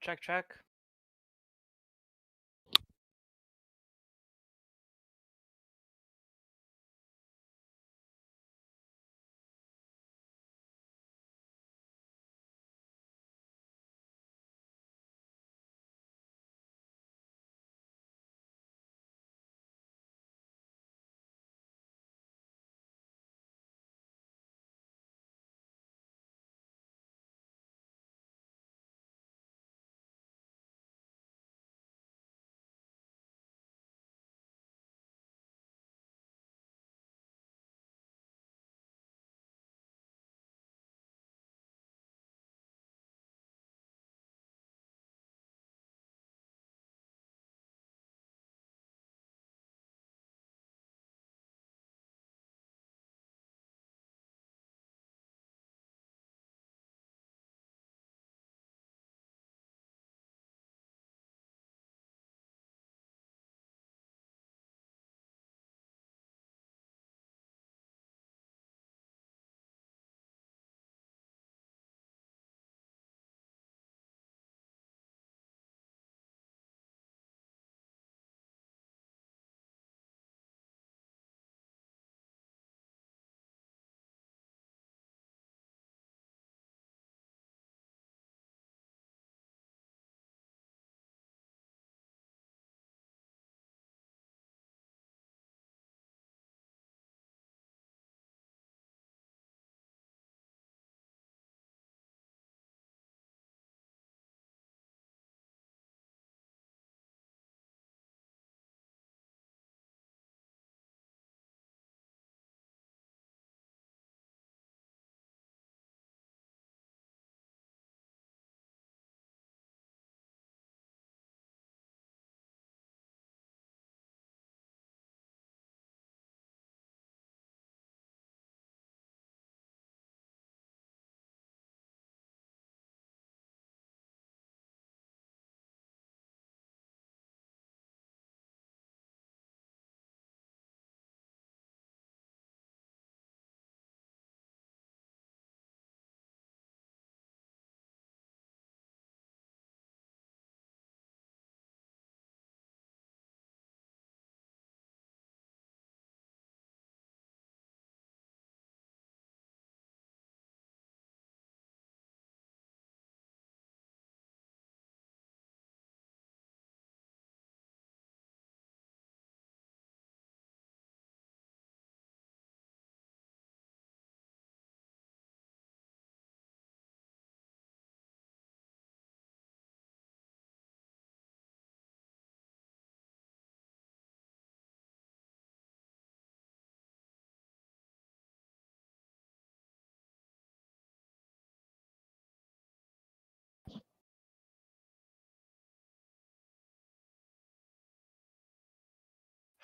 Check.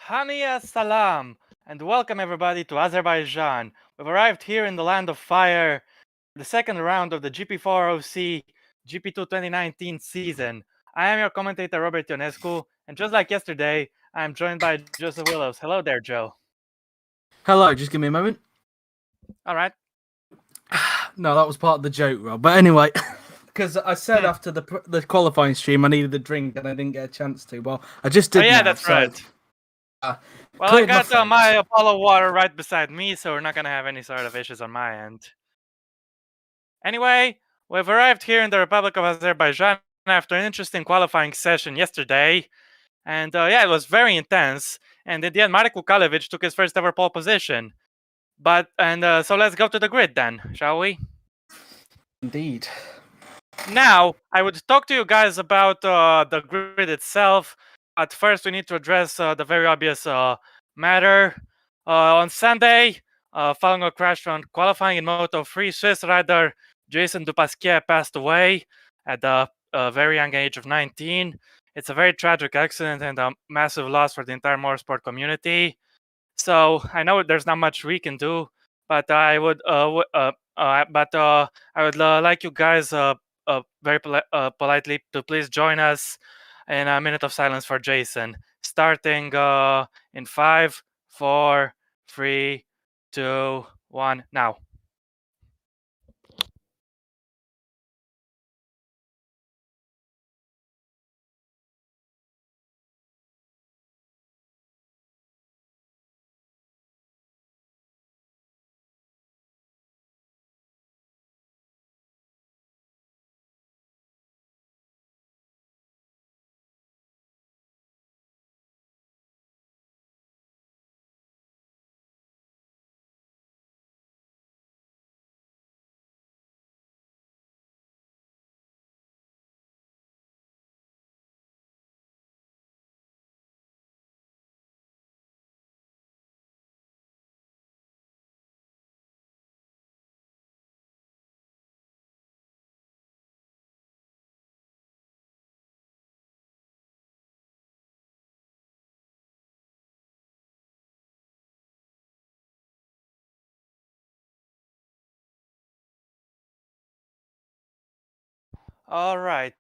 Hania Salam, and welcome everybody to Azerbaijan. We've arrived here in the land of fire, the second round of the GP4 OC GP2 2019 season. I am your commentator Robert Ionescu, and just like yesterday, I am joined by Joseph Willows. Hello there, Joe. Hello, just give me a moment. All right. No, that was part of the joke, Rob. But anyway, because I said after the qualifying stream I needed a drink and I didn't get a chance to. Well, I just did. Oh yeah, now, that's so, right. Well, I cleared my got my throat. Apollo water right beside me, so we're not gonna have any sort of issues on my end. Anyway, we've arrived here in the Republic of Azerbaijan after an interesting qualifying session yesterday. And yeah, it was very intense. And in the end, Marek Kukalevich took his first ever pole position. So let's go to the grid then, shall we? Indeed. Now, I would talk to you guys about the grid itself. But first, we need to address the very obvious matter. On Sunday, following a crash on qualifying in Moto3, Swiss rider Jason Dupasquier passed away at the very young age of 19. It's a very tragic accident and a massive loss for the entire motorsport community. So I know there's not much we can do, but I would like you guys politely to please join us in a minute of silence for Jason, starting in 5, 4, 3, 2, 1, now. All right.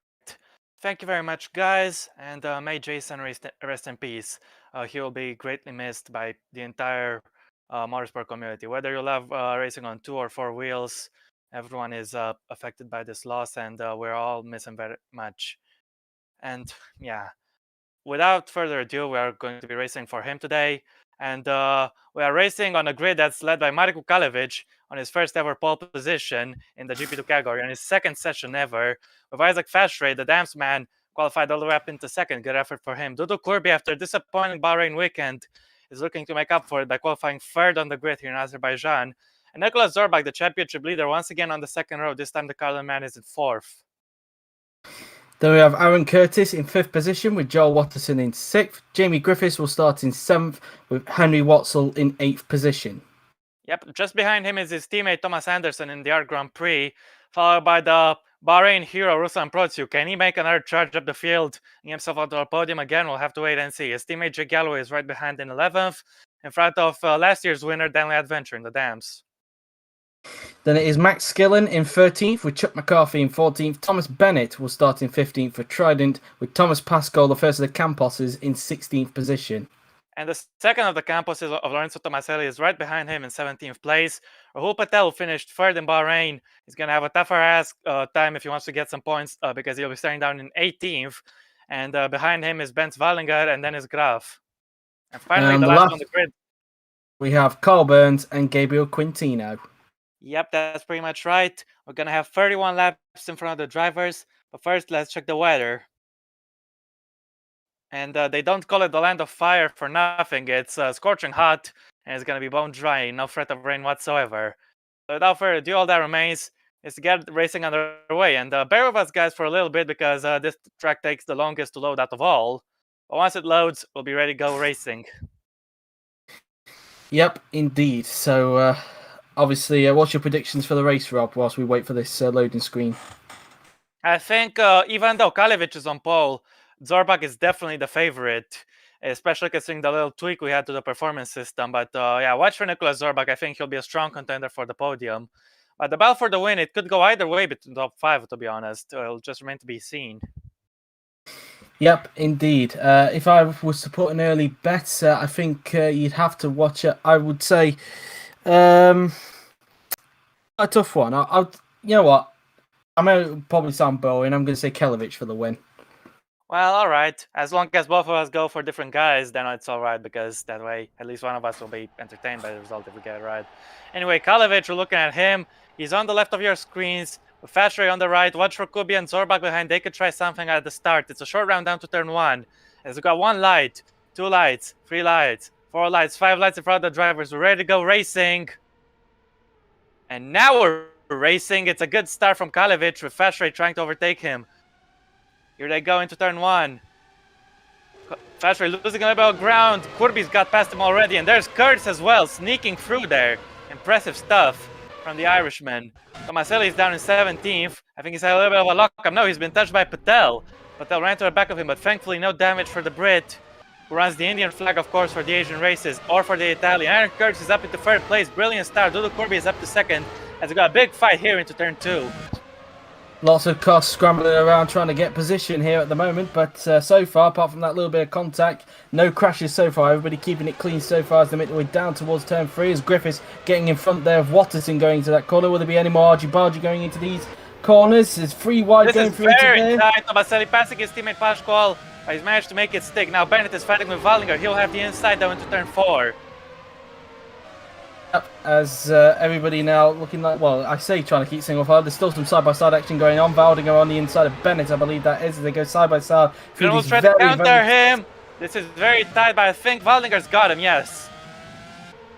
Thank you very much, guys, and may Jason rest in peace. He will be greatly missed by the entire motorsport community. Whether you love racing on 2 or 4 wheels, everyone is affected by this loss, and we're all missing very much. And yeah, without further ado, we are going to be racing for him today. And we are racing on a grid that's led by Marko Kalevic on his first ever pole position in the GP2 category, on his second session ever. With Isaac Fashray, the Dams man, qualified all the way up into second. Good effort for him. Dudu Kurbi, after a disappointing Bahrain weekend, is looking to make up for it by qualifying third on the grid here in Azerbaijan. And Nicholas Zorbach, the championship leader, once again on the second row. This time the Carlin man is in fourth. Then we have Aaron Curtis in 5th position with Joel Watterson in 6th. Jamie Griffiths will start in 7th with Henry Watzel in 8th position. Yep, just behind him is his teammate Thomas Anderson in the Art Grand Prix, followed by the Bahrain hero Ruslan Protsiu. Can he make another charge up the field and get himself onto the podium again? We'll have to wait and see. His teammate Jake Galloway is right behind in 11th, in front of last year's winner Danley Adventure in the Dams. Then it is Max Skillen in 13th with Chuck McCarthy in 14th. Thomas Bennett will start in 15th for Trident with Thomas Pascal, the first of the Camposes, in 16th position. And the second of the Camposes of Lorenzo Tomaselli is right behind him in 17th place. Rahul Patel finished third in Bahrain. He's going to have a tougher ass time if he wants to get some points because he'll be starting down in 18th. And behind him is Benz Wallinger and Dennis Graf. And finally, the last on the grid. We have Carl Burns and Gabriel Quintino. Yep, that's pretty much right. We're going to have 31 laps in front of the drivers. But first, let's check the weather. And they don't call it the land of fire for nothing. It's scorching hot, and it's going to be bone dry. No threat of rain whatsoever. So without further ado, all that remains is to get racing underway. And bear with us, guys, for a little bit, because this track takes the longest to load out of all. But once it loads, we'll be ready to go racing. Yep, indeed. So... obviously, what's your predictions for the race, Rob, whilst we wait for this loading screen? I think even though Kalevic is on pole, Zorbach is definitely the favorite, especially considering the little tweak we had to the performance system. But yeah, watch for Nicholas Zorbach. I think he'll be a strong contender for the podium. But the battle for the win, it could go either way between the top 5, to be honest. It'll just remain to be seen. Yep, indeed. If I was to put an early bet, I think you'd have to watch it. I would say... a tough one. You know what? I'm going to probably sound boring. I'm going to say Kelevic for the win. Well, all right. As long as both of us go for different guys, then it's all right, because that way at least one of us will be entertained by the result if we get it right. Anyway, Kalevic, we're looking at him. He's on the left of your screens, with Fashray on the right. Watch for Kubi and Zorbach behind. They could try something at the start. It's a short round down to turn 1. As we've got 1 light, 2 lights, 3 lights, 4 lights, 5 lights in front of the drivers. We're ready to go racing. And now we're racing. It's a good start from Kalevic, with Fashray trying to overtake him. Here they go into turn 1. Fashray losing a little bit of ground. Kurbi's got past him already. And there's Curtis as well, sneaking through there. Impressive stuff from the Irishman. Tomaselli is down in 17th. I think he's had a little bit of a lock-up. No, he's been touched by Patel. Patel ran to the back of him, but thankfully no damage for the Brit, who runs the Indian flag, of course, for the Asian races, or for the Italian. Aaron Curtis is up into 3rd place. Brilliant start. Dudu Kurbi is up to 2nd. As we got a big fight here into turn 2. Lots of cars scrambling around trying to get position here at the moment, but so far, apart from that little bit of contact, no crashes so far. Everybody keeping it clean so far as they make their way down towards turn 3. As Griffiths getting in front there of Watterson going into that corner. Will there be any more argy-bargy going into these corners? There's 3 wide going through into there. This is very tight. Tomaselli passing his teammate Pascual. He's managed to make it stick. Now Bennett is fighting with Wallinger. He'll have the inside though into turn 4. Yep, as everybody now looking like, well, I say trying to keep single file. There's still some side-by-side action going on. Waldinger on the inside of Bennett, I believe that is, as they go side-by-side. We'll try to counter him. This is very tight, but I think Waldinger's got him, yes.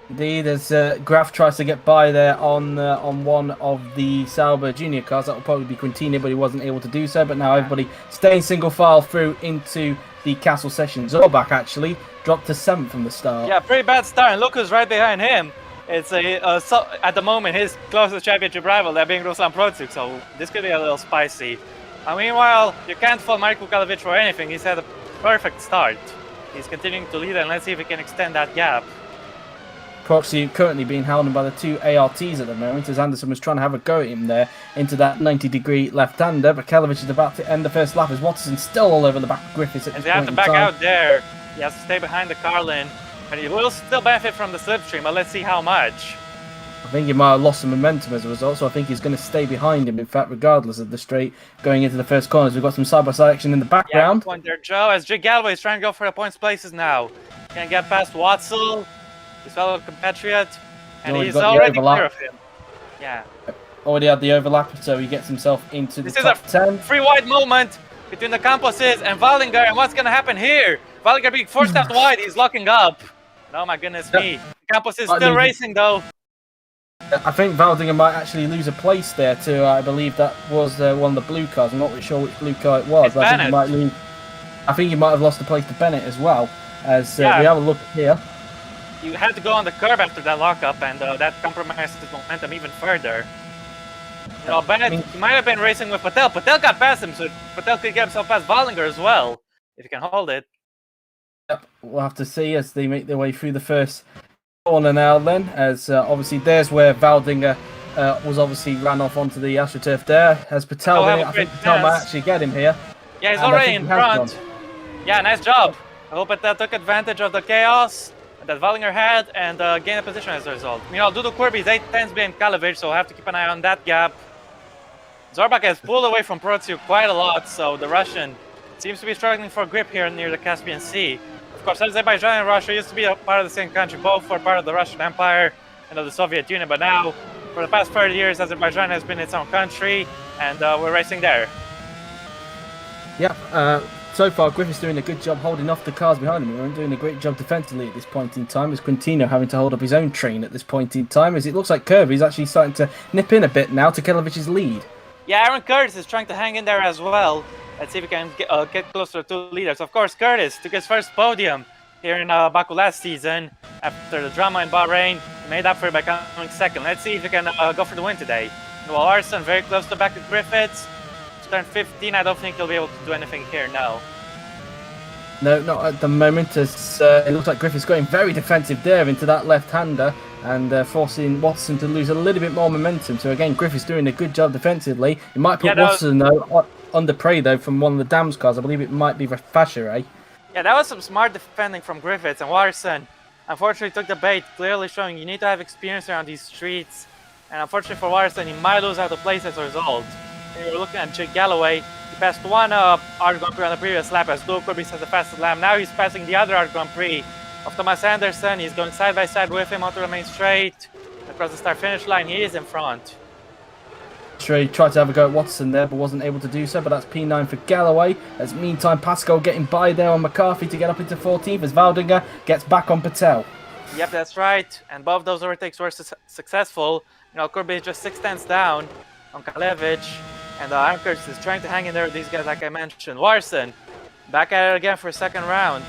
Indeed, as Graf tries to get by there on one of the Sauber junior cars. That will probably be Quintino, but he wasn't able to do so. But now everybody staying single file through into the Castle Session. Zorbach actually dropped to 7th from the start. Yeah, pretty bad start, and look who's right behind him. It's at the moment his closest championship rival, that being Ruslan Protsiu, so this could be a little spicy. Meanwhile, you can't fault Marko Kalevic for anything. He's had a perfect start. He's continuing to lead, and let's see if he can extend that gap. Proxy currently being held by the two ARTs at the moment, as Anderson was trying to have a go at him there into that 90-degree left-hander, but Kelevich is about to end the first lap as Watterson's still all over the back of Griffiths at And this they have point to in back time. out there. He has to stay behind the Carlin, but he will still benefit from the slipstream, but let's see how much. I think he might have lost some momentum as a result, so I think he's going to stay behind him, in fact, regardless of the straight going into the first corners. We've got some side-by-side action in the Yeah, background. good point there, Joe, as Jake Galloway is trying to go for the points places now. Can get past Watzel, his fellow compatriot, and Already he's got the already overlap. clear of him. Yeah. Already had the overlap, so he gets himself into the This is top a 10. free wide moment between the Camposes and Wallinger, and what's going to happen here? Wallinger being forced out wide, he's locking up. Oh my goodness me. Campos is still racing though. I think Valdinger might actually lose a place there to, I believe that was one of the blue cars. I'm not really sure which blue car it was. It's I think Bennett. he might lose. I think he might have lost a place to Bennett as well. As Yeah. we have a look here. You had to go on the curb after that lockup, and that compromised his momentum even further. You know, Bennett, he might have been racing with Patel. Patel got past him, so Patel could get himself past Wallinger as well, if he can hold it. Yep, we'll have to see as they make their way through the first corner now then, as obviously there's where Valdinger was obviously ran off onto the AstroTurf there. As Patel, Patel have a I think great Patel might chance. actually get him here. Yeah, he's And I already think in he has front. Yeah, nice job. I hope Patel took advantage of the chaos that Wallinger had and gained a position as a result. Meanwhile, Dudu Kirby is 8 tenths behind Kalevich, so we'll have to keep an eye on that gap. Zorbak has pulled away from Protsu quite a lot, so the Russian seems to be struggling for grip here near the Caspian Sea. Of course, Azerbaijan and Russia used to be a part of the same country. Both were part of the Russian Empire and of the Soviet Union, but now, for the past 30 years, Azerbaijan has been its own country, and we're racing there. Yeah, so far Griffith's doing a good job holding off the cars behind him. We're doing a great job defensively at this point in time, as Quintino having to hold up his own train at this point in time, as it looks like Kirby's actually starting to nip in a bit now to Kelevich's lead. Yeah, Aaron Curtis is trying to hang in there as well. Let's see if we can get closer to two leaders. Of course, Curtis took his first podium here in Baku last season. After the drama in Bahrain, he made up for it by coming second. Let's see if he can go for the win today. Well, Arson very close to back to Griffiths. He's turned 15. I don't think he'll be able to do anything here now. No, not at the moment, as it looks like Griffith's going very defensive there into that left-hander and forcing Watson to lose a little bit more momentum. So again, Griffith's doing a good job defensively. He might put Watson though under prey though from one of the Dams cars. I believe it might be Fashere. Yeah, that was some smart defending from Griffiths, and Watson unfortunately took the bait, clearly showing you need to have experience around these streets. And unfortunately for Watson, he might lose out the place as a result. And we're looking at Jake Galloway. He passed one Art Grand Prix on the previous lap as Duo Kirby has the fastest lap. Now he's passing the other Art Grand Prix of Thomas Anderson. He's going side by side with him onto the main straight. Across the start-finish line, he is in front. He tried to have a go at Watson there, but wasn't able to do so. But that's P9 for Galloway. As meantime, Pascal getting by there on McCarthy to get up into 14th as Valdinger gets back on Patel. Yep, that's right. And both those overtakes were successful. You know, Kirby is just 6 tenths down on Kalevich. And Aaron Curtis is trying to hang in there with these guys, like I mentioned. Warson back at it again for a second round.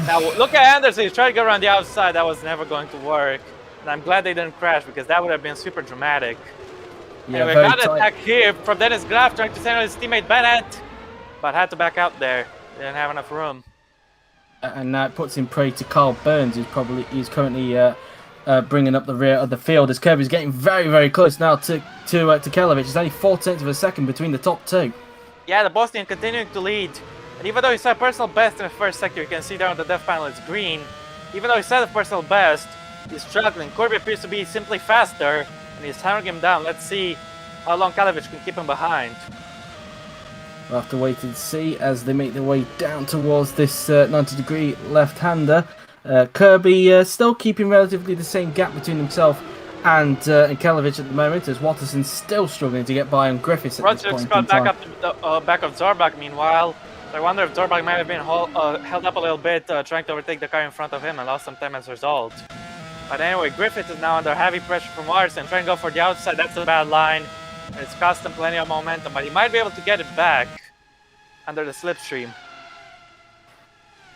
Now, look at Anderson. He's trying to go around the outside. That was never going to work. And I'm glad they didn't crash because that would have been super dramatic. Yeah, anyway, got an attack here from Dennis Graf trying to send out his teammate Bennett, but had to back out there. Didn't have enough room. And now it puts in prey to Carl Burns, who's currently bringing up the rear of the field as Kirby's getting very, very close now to Kelevich. It's only 4 tenths of a second between the top two. Yeah, the Bosnian continuing to lead. And even though he set personal best in the first sector, you can see there on the dev panel it's green. Even though he set a personal best, he's struggling. Kirby appears to be simply faster, and he's hammering him down. Let's see how long Kalevich can keep him behind. We'll have to wait and see as they make their way down towards this 90-degree left-hander. Kirby still keeping relatively the same gap between himself and Kalevich at the moment, as Watterson's still struggling to get by on Griffiths at this point in time. Back up to back of Zorbak meanwhile. So I wonder if Zorbak might have been held up a little bit trying to overtake the car in front of him and lost some time as a result. But anyway, Griffith is now under heavy pressure from Watson, trying to go for the outside. That's a bad line. It's cost him plenty of momentum, but he might be able to get it back under the slipstream.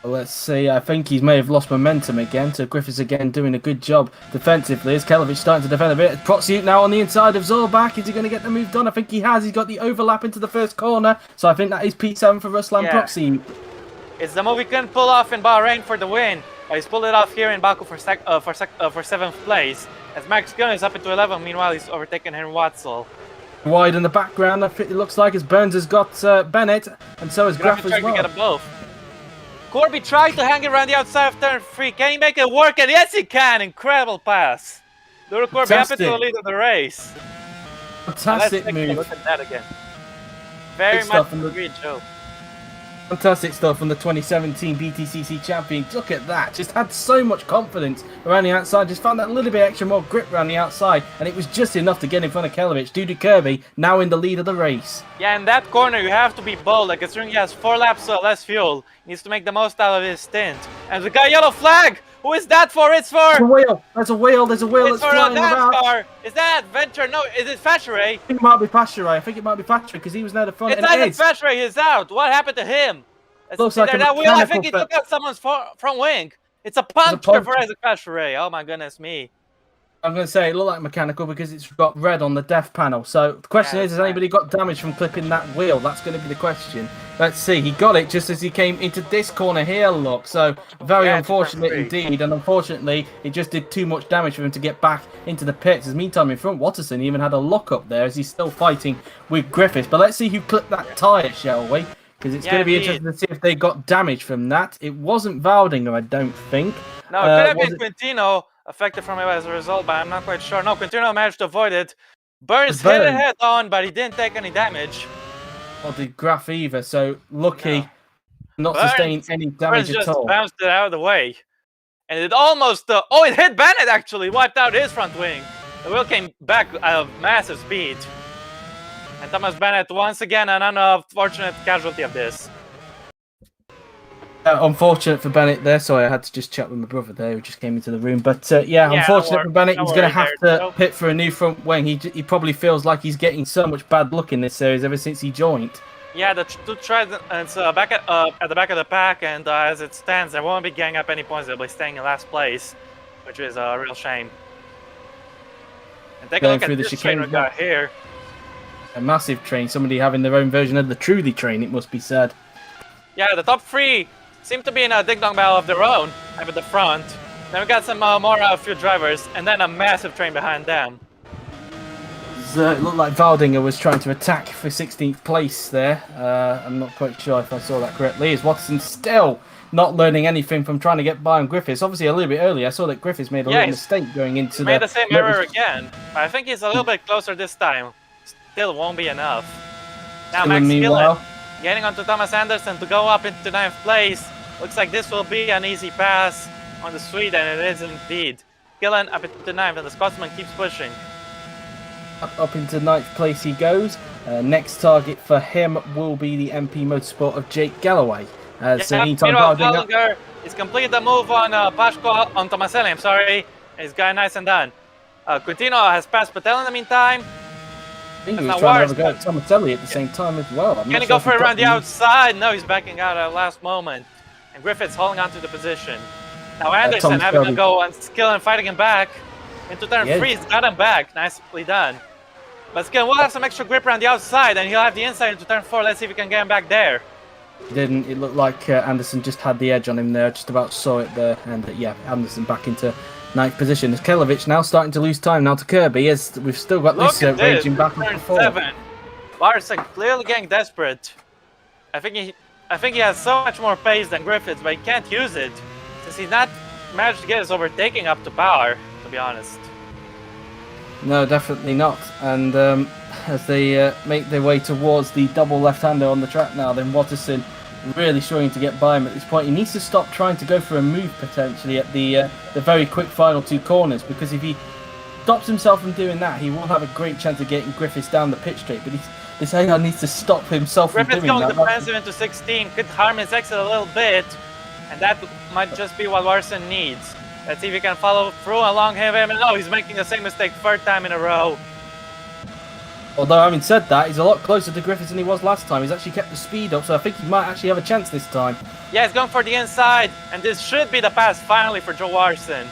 Well, let's see. I think he may have lost momentum again. So Griffiths again doing a good job defensively. As Kelevich starting to defend a bit. Proxy now on the inside of Zorbak. Is he going to get the move done? I think he has. He's got the overlap into the first corner. So I think that is P7 for Ruslan Proxy. It's the move he couldn't pull off in Bahrain for the win. He's pulled it off here in Baku for 7th place. As Max Gunn is up into 11th, meanwhile he's overtaken Henry Watzel. Wide in the background, it looks like, as Burns has got Bennett, and so has Graf as well. To get them both. Corby tried to hang it around the outside of turn 3. Can he make it work? And yes, he can. Incredible pass. Duro Corby up into the lead of the race. Fantastic move. Look at that again. Very much agreed, Joe. Fantastic stuff from the 2017 BTCC champion. Look at that. Just had so much confidence around the outside. Just found that little bit extra more grip around the outside. And it was just enough to get in front of Kelevic. Dudu Kirby now in the lead of the race. Yeah, in that corner you have to be bold. Like, considering he has 4 laps less fuel. He needs to make the most out of his stint. And we got yellow flag. Who is that for? It's for... There's a wheel. There's a wheel. There's a wheel that's flying around. Is that Venture? No, is it Fatcheray? I think it might be Fatcheray because he was near the front. It's not Fatcheray. He's out. What happened to him? Looks like that wheel. I think he took out someone's front wing. It's a puncture for Isaac Fatcheray. Oh my goodness me. I'm going to say it looked like mechanical because it's got red on the def panel. So the question is, has anybody got damage from clipping that wheel? That's going to be the question. Let's see. He got it just as he came into this corner here, look. So very unfortunate indeed. And unfortunately, it just did too much damage for him to get back into the pits. As meantime, in front, Watterson even had a lock up there as he's still fighting with Griffiths. But let's see who clipped that tyre, shall we? Because it's going to be interesting to see if they got damage from that. It wasn't Valdinger, I don't think. No, it could have been Quintino affected from it as a result, but I'm not quite sure. No, Quintino managed to avoid it. Burns hit it head on, but he didn't take any damage. Or did Graf either, so lucky not sustaining any damage at all. Just bounced it out of the way. And it almost... oh, it hit Bennett, actually! Wiped out his front wing. The wheel came back at massive speed. And Thomas Bennett, once again, an unfortunate casualty of this. Unfortunate for Bennett there. Sorry, I had to just chat with my brother there who just came into the room. But yeah, unfortunate for Bennett. He's going to have to pit for a new front wing. He probably feels like he's getting so much bad luck in this series ever since he joined. Yeah, the two Tridents back at the back of the pack, and as it stands, they won't be getting up any points. They'll be staying in last place, which is a real shame. And take a look at this train we got here. A massive train. Somebody having their own version of the Truly train, it must be said. Yeah, the top 3 seem to be in a ding-dong battle of their own up at the front. Then we got some more few drivers, and then a massive train behind them. It looked like Valdinger was trying to attack for 16th place there. I'm not quite sure if I saw that correctly. Is Watson still not learning anything from trying to get by on Griffiths? Obviously, a little bit earlier, I saw that Griffiths made a little mistake going into made the same error again. But I think he's a little bit closer this time. Still won't be enough. Now Max Gillen getting onto Thomas Anderson to go up into 9th place. Looks like this will be an easy pass on the Swede, and it is indeed. Gillen up into 9th, and the Scotsman keeps pushing. Up into 9th place he goes. Next target for him will be the MP Motorsport of Jake Galloway. Meanwhile, Valdinger is completed the move on Pashko, on Tomaselli, I'm sorry. He's got nice and done. Quintino has passed Patel in the meantime. I think he was trying to have a go at Tomaselli at the same time as well. Can he go for it around the outside? No, he's backing out at the last moment. And Griffiths holding on to the position. Now Anderson having to go and skill and fighting him back. Into turn 3, he's got him back. Nicely done. But Skill will have some extra grip around the outside, and he'll have the inside into turn 4. Let's see if we can get him back there. He didn't. It looked like Anderson just had the edge on him there. Just about saw it there. And yeah, Anderson back into 9th position. As Kelevic now starting to lose time now to Kirby, as we've still got this raging back and forth. 7. Larson clearly getting desperate. I think he has so much more pace than Griffiths, but he can't use it since he's not managed to get his overtaking up to power, to be honest. No, definitely not. And as they make their way towards the double left-hander on the track now, then Watterson really struggling to get by him at this point. He needs to stop trying to go for a move potentially at the very quick final 2 corners, because if he stops himself from doing that, he will have a great chance of getting Griffiths down the pit straight. But this AR needs to stop himself from doing that. Griffiths going defensive into 16 could harm his exit a little bit, and that might just be what Larson needs. Let's see if he can follow through along him. And no, he's making the same mistake 3rd time in a row. Although, having said that, he's a lot closer to Griffiths than he was last time. He's actually kept the speed up, so I think he might actually have a chance this time. Yeah, he's going for the inside, and this should be the pass finally for Joe Larson.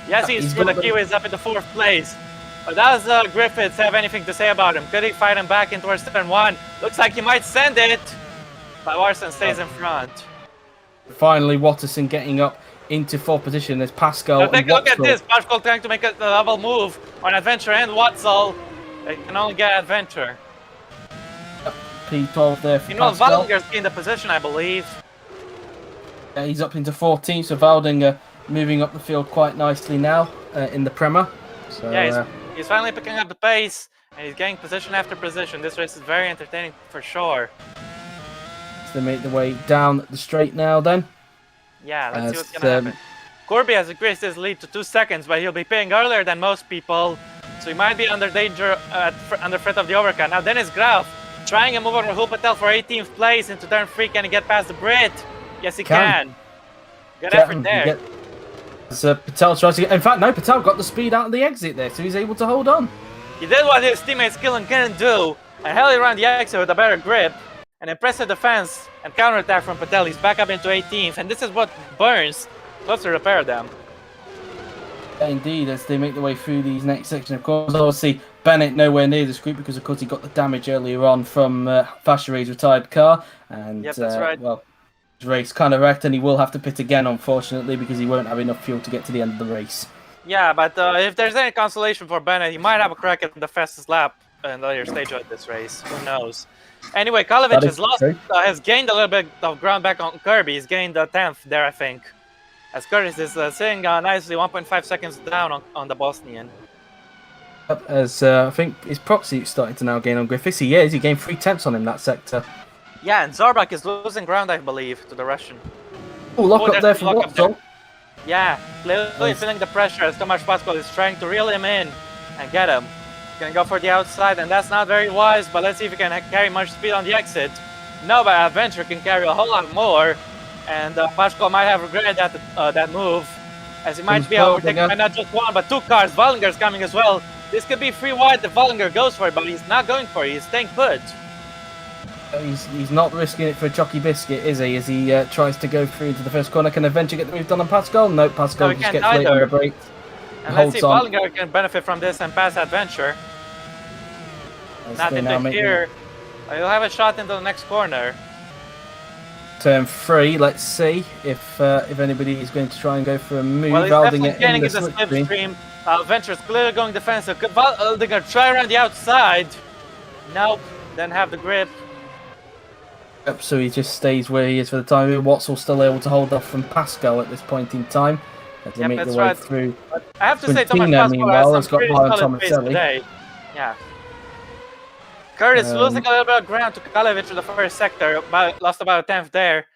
Yes, he's for the Kiwis up in the 4th place. But does Griffiths have anything to say about him? Could he fight him back in towards turn 1? Looks like he might send it, but Larson stays in front. Finally, Watterson getting up into fourth position. There's Pascal Now and take a look at Watzel. this. Pascal trying to make a double move on Adventure and Watzel. They can only get Adventure. P12 there for Meanwhile, Pascal. Valdinger's gained the position, I believe. He's up into 14th, so Valdinger moving up the field quite nicely now in the Premier. So, Yeah, he's finally picking up the pace, and he's getting position after position. This race is very entertaining for sure. So they make their way down the straight now then. Yeah, let's see what's gonna happen. Corby has increased his lead to 2 seconds, but he'll be paying earlier than most people, so he might be under danger under threat of the overcut. Now Dennis Graf trying a move on Rahul Patel for 18th place into turn 3. Can he get past the Brit? Yes, he can. Good effort there. Patel tries to get. In fact, no, Patel got the speed out of the exit there, so he's able to hold on. He did what his teammates Killen couldn't do, and held it around the exit with a better grip. An impressive defense and counterattack from Patel. He's back up into 18th, and this is what Burns loves to repair them. Yeah, indeed, as they make their way through these next section. Of course, obviously, Bennett nowhere near this group because, of course, he got the damage earlier on from Vashery's retired car. And, yep, that's right. Well, his race kind of wrecked, and he will have to pit again, unfortunately, because he won't have enough fuel to get to the end of the race. Yeah, but if there's any consolation for Bennett, he might have a crack at the fastest lap in the later stage of this race. Who knows? Anyway, Kalovic has gained a little bit of ground back on Kirby. He's gained the 10th there, I think. As Curtis is sitting nicely 1.5 seconds down on the Bosnian. As I think his proxy starting to now gain on Griffiths. He is. He gained 3/10 on him that sector. Yeah, and Zorbak is losing ground, I believe, to the Russian. Oh, lock up there for Watzel. Yeah, clearly feeling the pressure as Tomasz Pascal is trying to reel him in and get him. He's gonna go for the outside, and that's not very wise, but let's see if he can carry much speed on the exit. No, but Adventure can carry a whole lot more, and Pascal might have regretted that move, as he might be overtaken by not just one, but 2 cars. Wallinger's coming as well. This could be free wide if Wallinger goes for it, but he's not going for it. He's staying put. He's not risking it for a chalky biscuit, is he? As he tries to go through into the first corner. Can Adventure get the move done on Pascal? Nope, Pascal just gets late on the brake. And let's see if Wallinger can benefit from this and pass Adventure. Not into here. He'll have a shot into the next corner. Turn 3. Let's see if anybody is going to try and go for a move. Well, he's definitely getting into the slipstream. Adventure's clearly going defensive. They're going to try around the outside. Nope. Then have the grip. Yep, so he just stays where he is for the time being. Watsel's still able to hold off from Pascal at this point in time. As they make their way through. But I have to say, Tomasz Pascal has some pretty solid pace today. Yeah. Curtis losing a little bit of ground to Kalovic in the first sector, lost about a 10th there.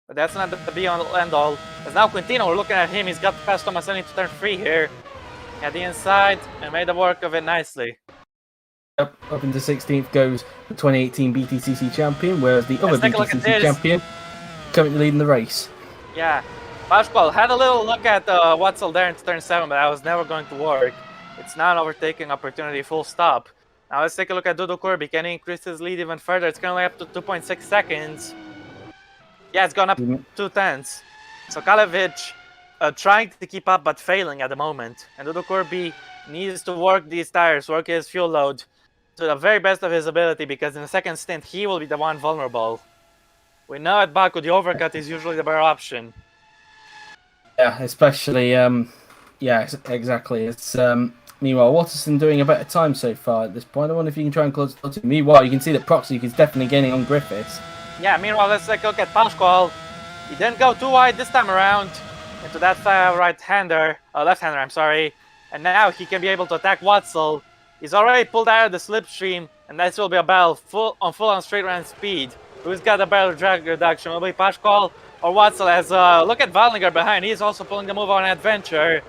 But that's not the be-all and all. As now Quintino, we're looking at him, he's got past Tomasini to turn 3 here. At the inside, and made the work of it nicely. Up into 16th goes the 2018 BTCC champion, whereas the other BTCC champion currently leading the race. Yeah. Pascal had a little look at Watzel there in turn 7, but that was never going to work. It's not an overtaking opportunity, full stop. Now let's take a look at Dudu Corby. Can he increase his lead even further? It's currently up to 2.6 seconds. Yeah, it's gone up 2/10. So Kalovic trying to keep up but failing at the moment. And Dudu Corby needs to work these tires, work his fuel load to the very best of his ability, because in the second stint he will be the one vulnerable. We know at Baku the overcut is usually the better option. Yeah, especially yeah, exactly. It's meanwhile Watterson doing a better time so far at this point. I wonder if you can try and close the to. Meanwhile, you can see that Proxy is definitely gaining on Griffiths. Yeah, meanwhile let's take a look at Pascal. He didn't go too wide this time around into that left-hander, I'm sorry. And now he can be able to attack Watzel. He's already pulled out of the slipstream, and this will be a battle full on straight run speed. Who's got a better drag reduction? Will it be Pascal or Watzel? As look at Wallinger behind. He's also pulling the move on Adventure.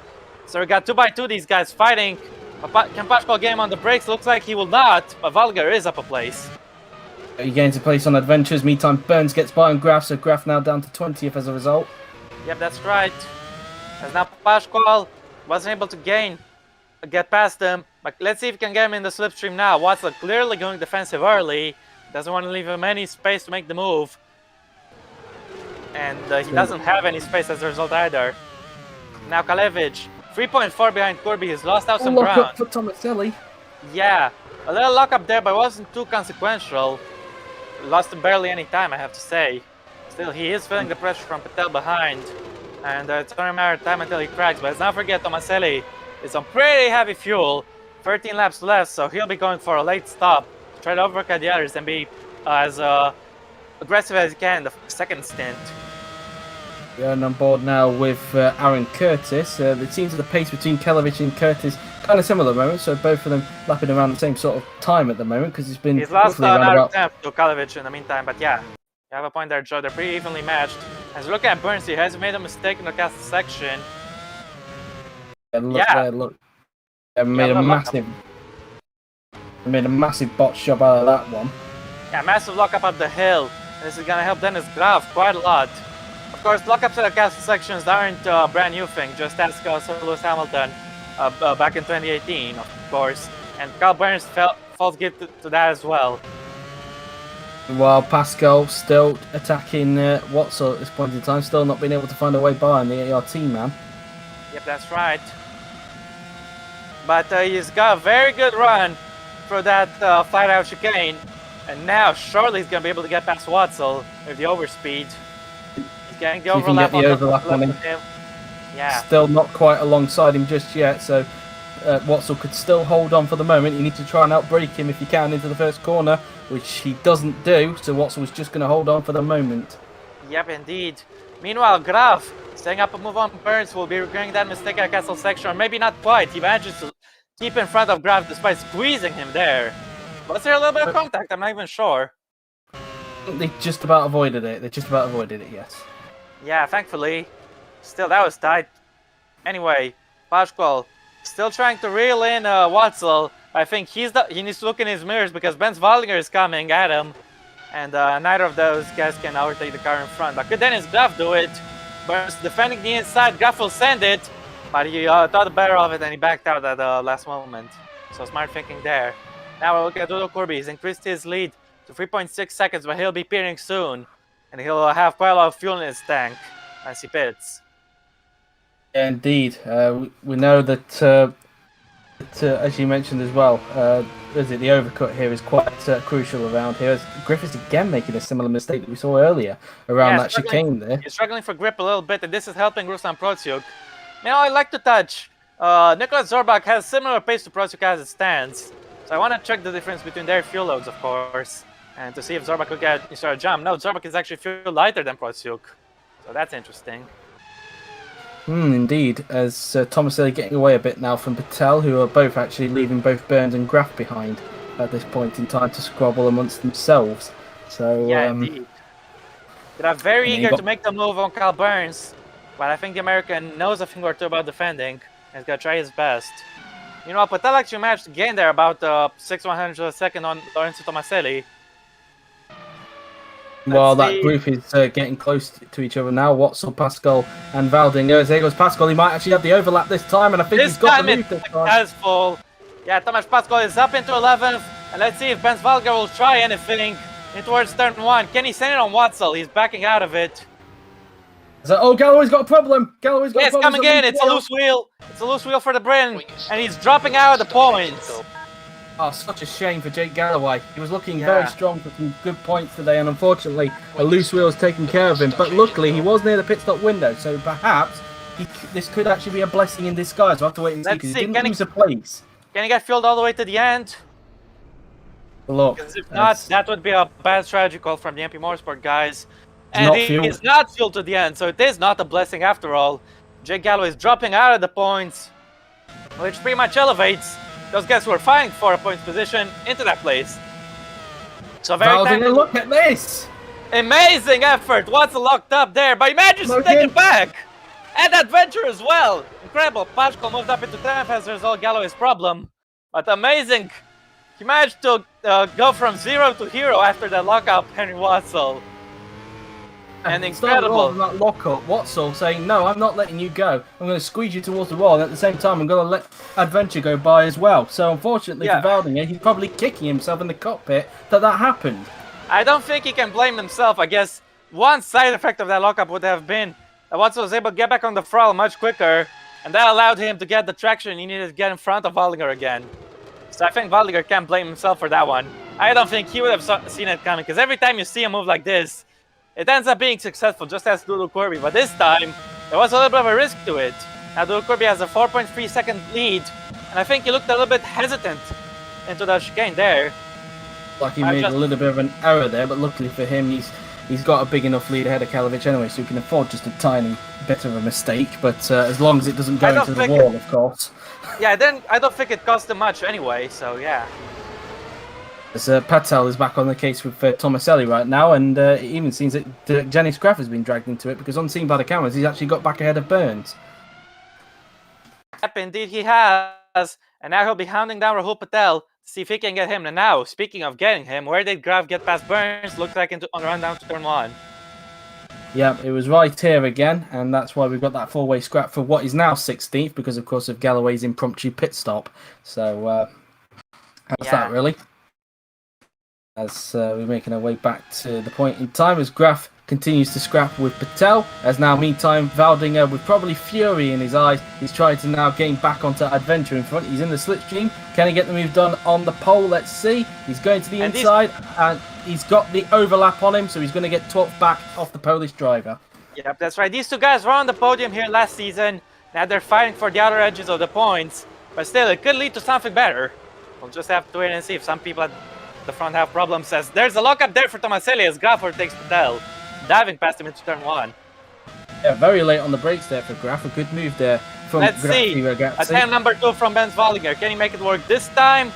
So we got 2x2 these guys fighting. Can Pascal get him on the brakes? Looks like he will not, but Wallinger is up a place. He gains a place on Adventures. Meantime, Burns gets by on Graf, so Graf now down to 20th as a result. Yep, that's right. As now Pascal wasn't able to get past him. But let's see if we can get him in the slipstream now. Watson clearly going defensive early. Doesn't want to leave him any space to make the move. And he doesn't have any space as a result either. Now Kalovic, 3.4 behind Corby. He's lost out some ground. Lock up for Tomaselli. Yeah, a little lock up there, but it wasn't too consequential. Lost him barely any time, I have to say. Still, he is feeling the pressure from Patel behind. And it's only a matter of time until he cracks. But let's not forget, Tomaselli is on pretty heavy fuel. 13 laps left, so he'll be going for a late stop. Try to overcut the others and be as aggressive as he can in the second stint. We're on board now with Aaron Curtis. It seems that the pace between Kelovich and Curtis kind of similar at the moment, so both of them lapping around the same sort of time at the moment because it's been. He's lost another attempt to Kelovich in the meantime, but yeah, you have a point there, Joe. They're pretty evenly matched. As we look at Burns, he has made a mistake in the castle section. Look. They made a massive botch job out of that one. Yeah, massive lockup up the hill. This is gonna help Dennis Graf quite a lot. Of course, lockups in the castle sections aren't a brand new thing. Just ask Sir Lewis Hamilton back in 2018, of course. And Carl Burns falls guilty to that as well. While Pascal still attacking Watson at this point in time, still not being able to find a way by on the ART man. Yep, that's right. But he's got a very good run for that flat-out chicane. And now, surely he's going to be able to get past Watson with the overspeed. He's getting the overlap on him. Yeah. Still not quite alongside him just yet, so Watson could still hold on for the moment. You need to try and outbrake him if you can into the first corner, which he doesn't do, so Watson was just going to hold on for the moment. Yep, indeed. Meanwhile, Graf, staying up a move on Burns, will be regretting that mistake at Castle Section, or maybe not quite. He manages to keep in front of Graf despite squeezing him there. Was there a little bit of contact? I'm not even sure. They just about avoided it. Yes. Yeah, thankfully. Still, that was tight. Anyway, Pascual still trying to reel in Watzel. I think he needs to look in his mirrors because Benz Waldinger is coming at him. And neither of those guys can overtake the car in front. But could Dennis Graf do it? Burns defending the inside. Graf will send it. But he thought better of it and he backed out at the last moment. So smart thinking there. Now we'll look at Dodo Corby. He's increased his lead to 3.6 seconds, but he'll be pitting soon. And he'll have quite a lot of fuel in his tank as he pits. Indeed. We know that, as you mentioned as well, the overcut here is quite crucial around here. As Griffiths again making a similar mistake that we saw earlier around that chicane there. He's struggling for grip a little bit, and this is helping Ruslan Protsiuk. You know, I'd like to touch. Nicholas Zorbach has similar pace to Protsiuk as it stands. So I want to check the difference between their fuel loads, of course, and to see if Zorbach could get a jump. No, Zorbach is actually fuel lighter than Protsiuk, so that's interesting. Indeed, as Tomaselli getting away a bit now from Patel, who are both actually leaving both Burns and Graf behind at this point in time to squabble amongst themselves. So yeah, indeed. They're very eager to make the move on Carl Burns, but I think the American knows a thing or two about defending and is going to try his best. You know, Patel actually managed to gain there about 6/100 of a second on Lorenzo Tomaselli. While that group is getting close to each other now, Watson, Pascal, and Waldinger. As there goes Pascal, he might actually have the overlap this time, and I think he's got the lead this time. Successful. Yeah, Tomasz Pascal is up into 11th, and let's see if Benz Waldinger will try anything in towards turn 1. Can he send it on Watson? He's backing out of it. Oh, Galloway's got a problem. Galloway's got a problem. It's coming in. It's a loose wheel. It's a loose wheel for the Brin, and he's dropping out of the points. Oh, such a shame for Jake Galloway. He was looking very strong for some good points today, and unfortunately, a loose wheel has taken care of him. But luckily, he was near the pit stop window, so perhaps this could actually be a blessing in disguise. We'll have to wait and see, because he didn't lose a place. Can he get fueled all the way to the end? Look, because if not, that would be a bad strategy call from the MP Motorsport guys. And he's not fueled to the end, so it is not a blessing after all. Jake Galloway is dropping out of the points, which pretty much elevates those guys who are fighting for a points position into that place. So look at this! Amazing effort! Watson locked up there, but he manages to take it back! And adventure as well! Incredible! Pascal moved up into 10th as a result, Galloway's problem. But amazing! He managed to go from 0 to hero after that lockup, Henry Watson. And incredible. That lockup, Watson saying, no, I'm not letting you go. I'm going to squeeze you towards the wall, and at the same time, I'm going to let Adventure go by as well. So unfortunately for Waldinger, he's probably kicking himself in the cockpit that happened. I don't think he can blame himself. I guess one side effect of that lockup would have been that Watson was able to get back on the throttle much quicker, and that allowed him to get the traction he needed to get in front of Waldinger again. So I think Waldinger can't blame himself for that one. I don't think he would have seen it coming, because every time you see a move like this, it ends up being successful, just as Doodle Corby. But this time, there was a little bit of a risk to it. Now Kirby has a 4.3 second lead, and I think he looked a little bit hesitant into the chicane there. Like he made a little bit of an error there, but luckily for him, he's got a big enough lead ahead of Kalovic anyway, so he can afford just a tiny bit of a mistake. But as long as it doesn't go into the wall, of course. Yeah, I don't think it cost him much anyway. So yeah. As Patel is back on the case with Tomaselli right now, and it even seems that Janis Graf has been dragged into it because unseen by the cameras, he's actually got back ahead of Burns. Yep, indeed he has, and now he'll be hounding down Rahul Patel to see if he can get him. And now, speaking of getting him, where did Graf get past Burns? Looks like on the run down to turn 1. Yeah, it was right here again, and that's why we've got that four-way scrap for what is now 16th, because of course of Galloway's impromptu pit stop. So, how's that really? As we're making our way back to the point in time, as Graf continues to scrap with Patel, as now meantime Valdinger, with probably fury in his eyes, he's trying to now gain back onto Adventure in front. He's in the slipstream. Can he get the move done on the pole? Let's see. He's going to the inside, and he's got the overlap on him, so he's going to get 12th back off the Polish driver. Yep, that's right. These two guys were on the podium here last season. Now they're fighting for the outer edges of the points, but still, it could lead to something better. We'll just have to wait and see if some people at the front have problems. As there's a lockup there for Tomaselli as Graf takes Patel, diving past him into turn 1. Yeah, very late on the brakes there for Graf. A good move there from Let's see. Attempt number 2 from Benz Wallinger. Can he make it work this time?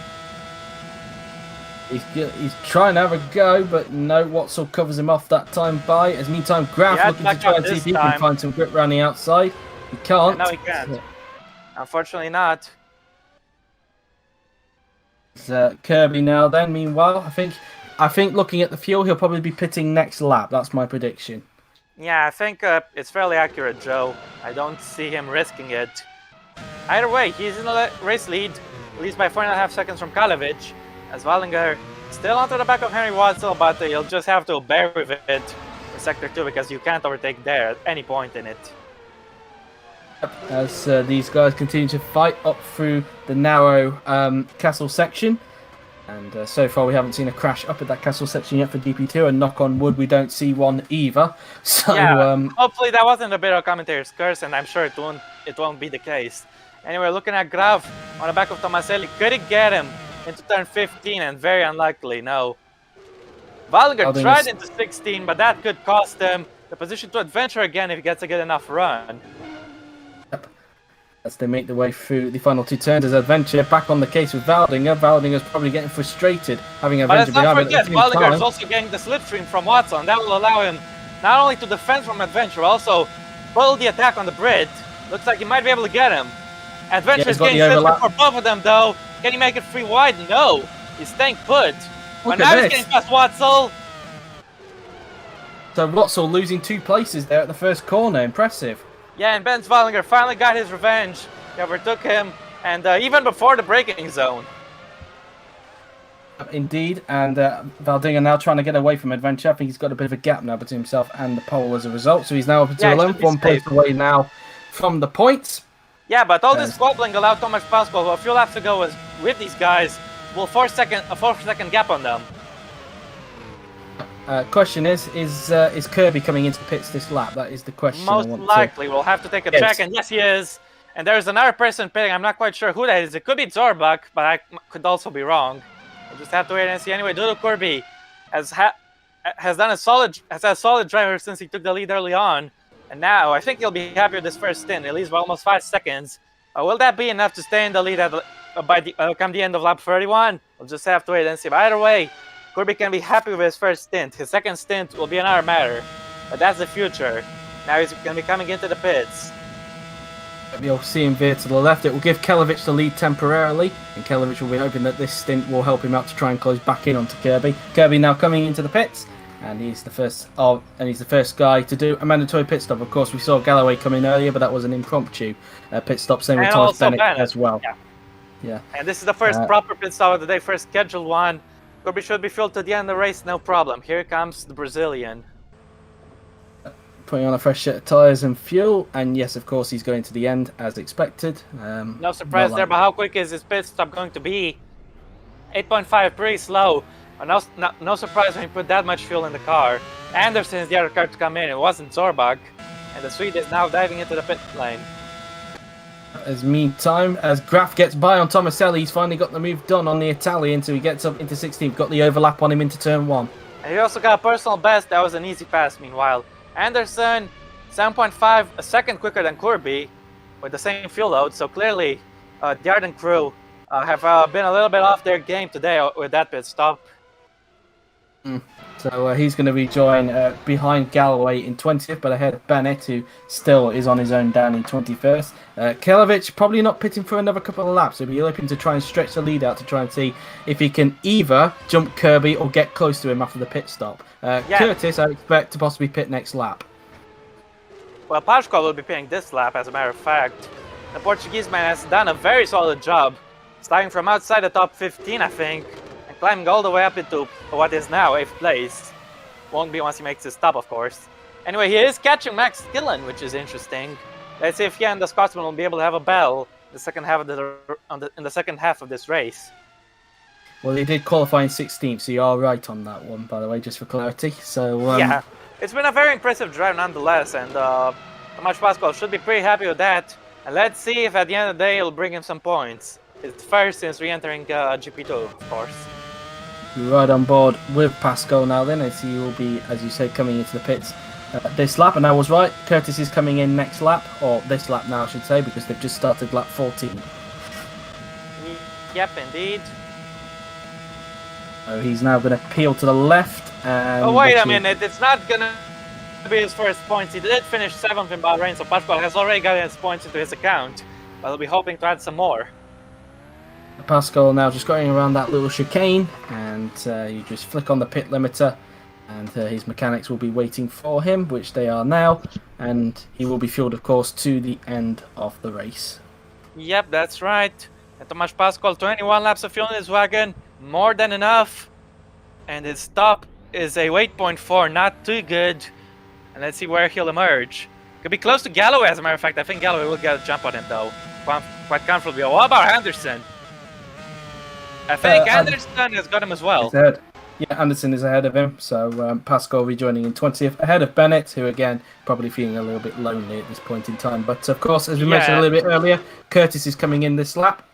He's trying to have a go, but no, Watzel covers him off that time by. As meantime, Graf looking to try and see if he can find some grip around the outside. He can't. Yeah, no, he can't. Unfortunately not. It's Kirby now then, meanwhile. I think looking at the fuel, he'll probably be pitting next lap. That's my prediction. Yeah, I think it's fairly accurate, Joe. I don't see him risking it. Either way, he's in the race lead, leads by 4.5 seconds from Kalovic, as Wallinger still onto the back of Henry Watzel, but you'll just have to bear with it in Sector 2 because you can't overtake there at any point in it. As these guys continue to fight up through the narrow castle section. And so far we haven't seen a crash up at that castle section yet for GP2, and knock on wood we don't see one either. So yeah, hopefully that wasn't a bit of commentator's curse, and I'm sure it won't be the case. Anyway, looking at Graf on the back of Tomaselli, could it get him into turn 15? And very unlikely, no. Wallinger tried into 16, but that could cost him the position to Adventure again if he gets a good enough run. As they make their way through the final 2 turns, as Adventure back on the case with Valdinger. Valdinger's probably getting frustrated having Adventure behind him. But let's not forget, Wallinger's also getting the slipstream from Watson. That will allow him not only to defend from Adventure, also pull the attack on the Brit. Looks like he might be able to get him. Adventure's getting slipstream for both of them, though. Can he make it free wide? No. He's staying put. But now he's getting past Watson. So Watson losing 2 places there at the first corner. Impressive. Yeah, and Benz Wallinger finally got his revenge. He overtook him, and even before the braking zone. Indeed, and Valdinger now trying to get away from Adventure. I think he's got a bit of a gap now between himself and the pole as a result. So he's now up to 11th, 1 place away now from the points. Yeah, but all this squabbling allowed Tomasz Pascal, who a few laps ago was with these guys, will a 4-second gap on them. Question is Kirby coming into the pits this lap? That is the question. Most likely. We'll have to take a check, and yes, he is. And there's another person pitting. I'm not quite sure who that is. It could be Zorbach, but I could also be wrong. We'll just have to wait and see. Anyway, Dodo Kirby has had a solid driver since he took the lead early on, and now I think he'll be happy with this first stint. At least by almost 5 seconds. Will that be enough to stay in the lead come the end of lap 31? We'll just have to wait and see. But either way, Kirby can be happy with his first stint. His second stint will be another matter, but that's the future. Now he's going to be coming into the pits. You'll see him veer to the left. It will give Kalovic the lead temporarily, and Kalovic will be hoping that this stint will help him out to try and close back in onto Kirby. Kirby now coming into the pits, and he's the first guy to do a mandatory pit stop. Of course, we saw Galloway come in earlier, but that was an impromptu pit stop. Same with Thomas Bennett as well. Yeah. And this is the first proper pit stop of the day, first scheduled one. Kirby should be filled to the end of the race, no problem. Here comes the Brazilian. Putting on a fresh set of tyres and fuel, and yes, of course, he's going to the end as expected. No surprise there, but how quick is his pit stop going to be? 8.5, pretty slow. No surprise when he put that much fuel in the car. Anderson is the other car to come in. It wasn't Zorbach. And the Swede is now diving into the pit lane. As meantime, as Graf gets by on Tomaselli, he's finally got the move done on the Italian, so he gets up into 16th, got the overlap on him into turn 1. And he also got a personal best. That was an easy pass, meanwhile. Anderson, 7.5, a second quicker than Kirby, with the same fuel load. So clearly, the Arden crew have been a little bit off their game today with that pit stop. So he's going to rejoin behind Galloway in 20th, but ahead of Bennett, who still is on his own down in 21st. Kilovic probably not pitting for another couple of laps. He'll be hoping to try and stretch the lead out to try and see if he can either jump Kirby or get close to him after the pit stop. Curtis, I expect to possibly pit next lap. Well, Pascual will be pitting this lap, as a matter of fact. The Portuguese man has done a very solid job, starting from outside the top 15, I think, and climbing all the way up into what is now 8th place. Won't be once he makes his stop, of course. Anyway, he is catching Max Gillen, which is interesting. Let's see if he and the Scotsman will be able to have a battle in the second half of this race. Well, he did qualify in 16th, so you are right on that one, by the way, just for clarity. So yeah, it's been a very impressive drive nonetheless, and Tomasz Pascual should be pretty happy with that. And let's see if at the end of the day it'll bring him some points. It's first since re-entering GP2, of course. Right on board with Pascal now then, as he will be, as you say, coming into the pits this lap. And I was right, Curtis is coming in next lap, or this lap now I should say, because they've just started lap 14. Yep, indeed. So he's now going to peel to the left. And oh, wait a minute, it's not going to be his first points. He did finish 7th in Bahrain, so Pascual has already got his points into his account. But he'll be hoping to add some more. Pascal now just going around that little chicane, and you just flick on the pit limiter, and his mechanics will be waiting for him, which they are now, and he will be fueled, of course, to the end of the race. Yep, that's right. And Tomasz Pascual, 21 laps of fuel in his wagon, more than enough, and his stop is a 8.4, not too good. And let's see where he'll emerge. Could be close to Galloway, as a matter of fact. I think Galloway will get a jump on him, though, quite comfortably. What about Anderson? I think Anderson has got him as well. Yeah, Anderson is ahead of him, so Pascal rejoining in 20th, ahead of Bennett, who again, probably feeling a little bit lonely at this point in time. But of course, as we mentioned a little bit earlier, Curtis is coming in this lap.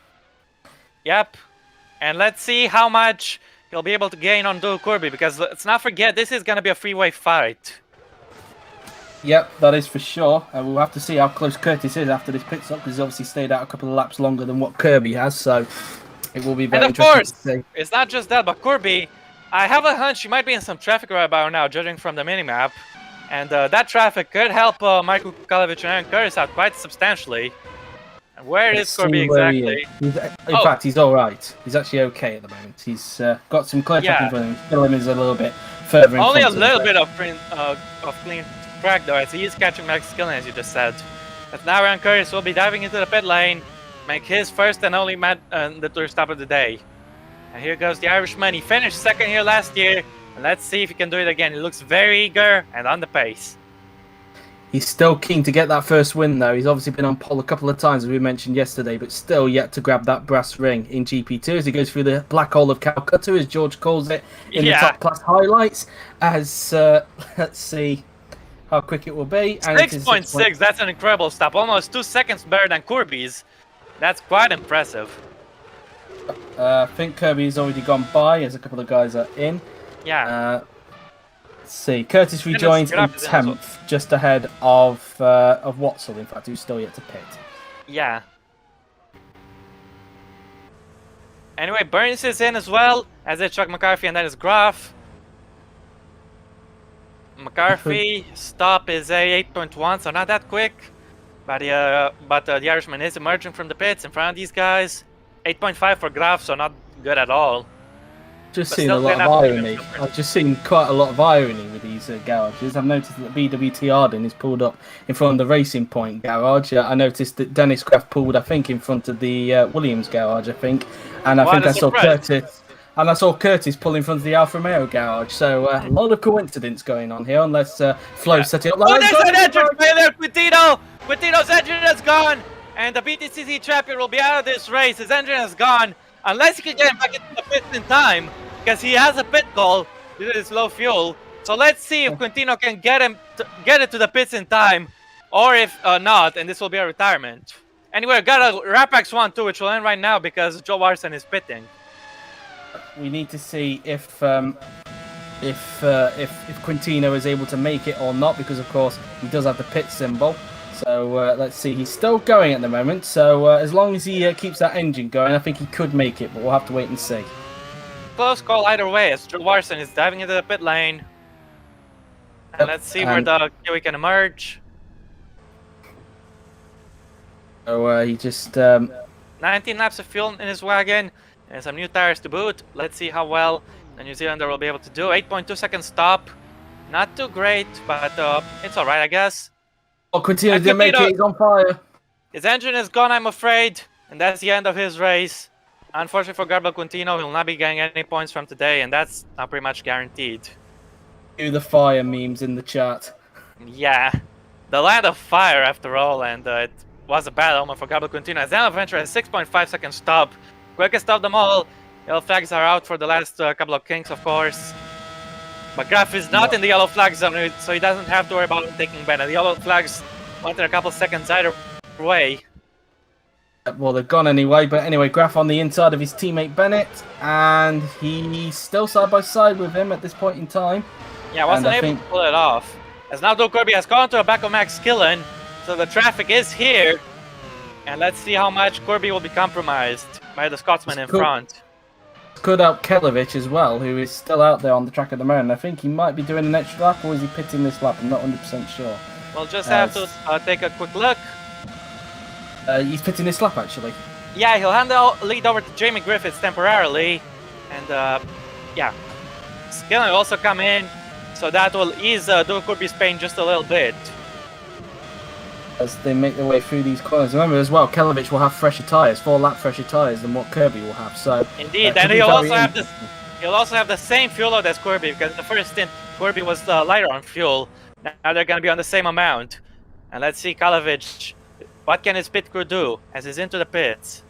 Yep, and let's see how much he'll be able to gain on Dual Kirby, because let's not forget, this is going to be a freeway fight. Yep, that is for sure. And we'll have to see how close Curtis is after this pit stop, because he's obviously stayed out a couple of laps longer than what Kirby has, so it will be very interesting to see. It's not just that, but Kirby, I have a hunch he might be in some traffic right about now, judging from the minimap. And that traffic could help Michael Kalovic and Aaron Curtis out quite substantially. And where is Kirby exactly? In fact, he's all right. He's actually okay at the moment. He's got some clear track in front of him. Gillen is a little bit further in only front a little bit of clean track, though, as he is catching Max Gillen, as you just said. But now Aaron Curtis will be diving into the pit lane, make his first and only the tour stop of the day. And here goes the Irishman. He finished second here last year, and let's see if he can do it again. He looks very eager and on the pace. He's still keen to get that first win, though. He's obviously been on pole a couple of times, as we mentioned yesterday, but still yet to grab that brass ring in GP2 as he goes through the black hole of Calcutta, as George calls it, in the top class highlights. As let's see how quick it will be. 6.6, that's an incredible stop. Almost 2 seconds better than Kirby's. That's quite impressive. I think Kirby's already gone by, as a couple of guys are in. Yeah. Let's see. Curtis rejoins in 10th, just ahead of Watson, in fact, who's still yet to pit. Yeah. Anyway, Burns is in as well, as is Chuck McCarthy, and that is Graf. McCarthy stop is a 8.1, so not that quick. But the Irishman is emerging from the pits in front of these guys. 8.5 for Graf, so not good at all. Just seen a lot of irony. I've just seen quite a lot of irony with these garages. I've noticed that BWT Arden is pulled up in front of the Racing Point garage. I noticed that Dennis Kraft pulled, I think, in front of the Williams garage, I think. And I think I saw Curtis. And I saw Curtis pull in front of the Alfa Romeo garage. So a lot of coincidence going on here, unless Flo set it up. Oh, there's an engine failure! Quintino's engine has gone! And the BTCC champion will be out of this race. His engine has gone. Unless he can get him back into the pits in time, because he has a pit call due to his low fuel. So let's see if Quintino can get it to the pits in time. Or if not, and this will be a retirement. Anyway, got a Rapax 1-2, which will end right now because Joe Larson is pitting. We need to see if Quintino is able to make it or not, because of course he does have the pit symbol. So let's see. He's still going at the moment. So as long as he keeps that engine going, I think he could make it. But we'll have to wait and see. Close call either way, as Joe Larson is diving into the pit lane. And let's see where the Kiwi can emerge. So he just 19 laps of fuel in his wagon and some new tires to boot. Let's see how well the New Zealander will be able to do. 8.2 second stop. Not too great, but it's alright, I guess. Oh, Quintino didn't make it. He's on fire. His engine is gone, I'm afraid. And that's the end of his race. Unfortunately for Gabriel Quintino, he will not be getting any points from today, and that's not pretty much guaranteed. Do the fire memes in the chat. Yeah. The land of fire, after all, and it was a bad omen for Gabriel Quintino. As Zen Adventure has 6.5 second stop. Quickest of them all. Yellow flags are out for the last couple of kings, of course. But Graf is not in the yellow flag zone, so he doesn't have to worry about taking Bennett. The yellow flags went in a couple seconds either way. Well, they're gone anyway, but anyway, Graf on the inside of his teammate Bennett, and he's still side by side with him at this point in time. Yeah, wasn't able to pull it off. As now Doug Kirby has gone to the back of Max Killen, so the traffic is here. And let's see how much Kirby will be compromised by the Scotsman in front. Could help Kelovich as well, who is still out there on the track at the moment. I think he might be doing an extra lap, or is he pitting this lap? I'm not 100% sure. We'll just have to take a quick look. He's pitting this lap, actually. Yeah, he'll hand the lead over to Jamie Griffiths temporarily. And, yeah. Skillen will also come in, so that will ease Doug Kirby's pain just a little bit. As they make their way through these corners. Remember as well, Kelovich will have fresher tyres, 4-lap fresher tyres than what Kirby will have. So indeed, and he'll also have this. He'll also have the same fuel load as Kirby, because in the first stint Kirby was lighter on fuel. Now they're going to be on the same amount. And let's see Kelovich. What can his pit crew do as he's into the pits?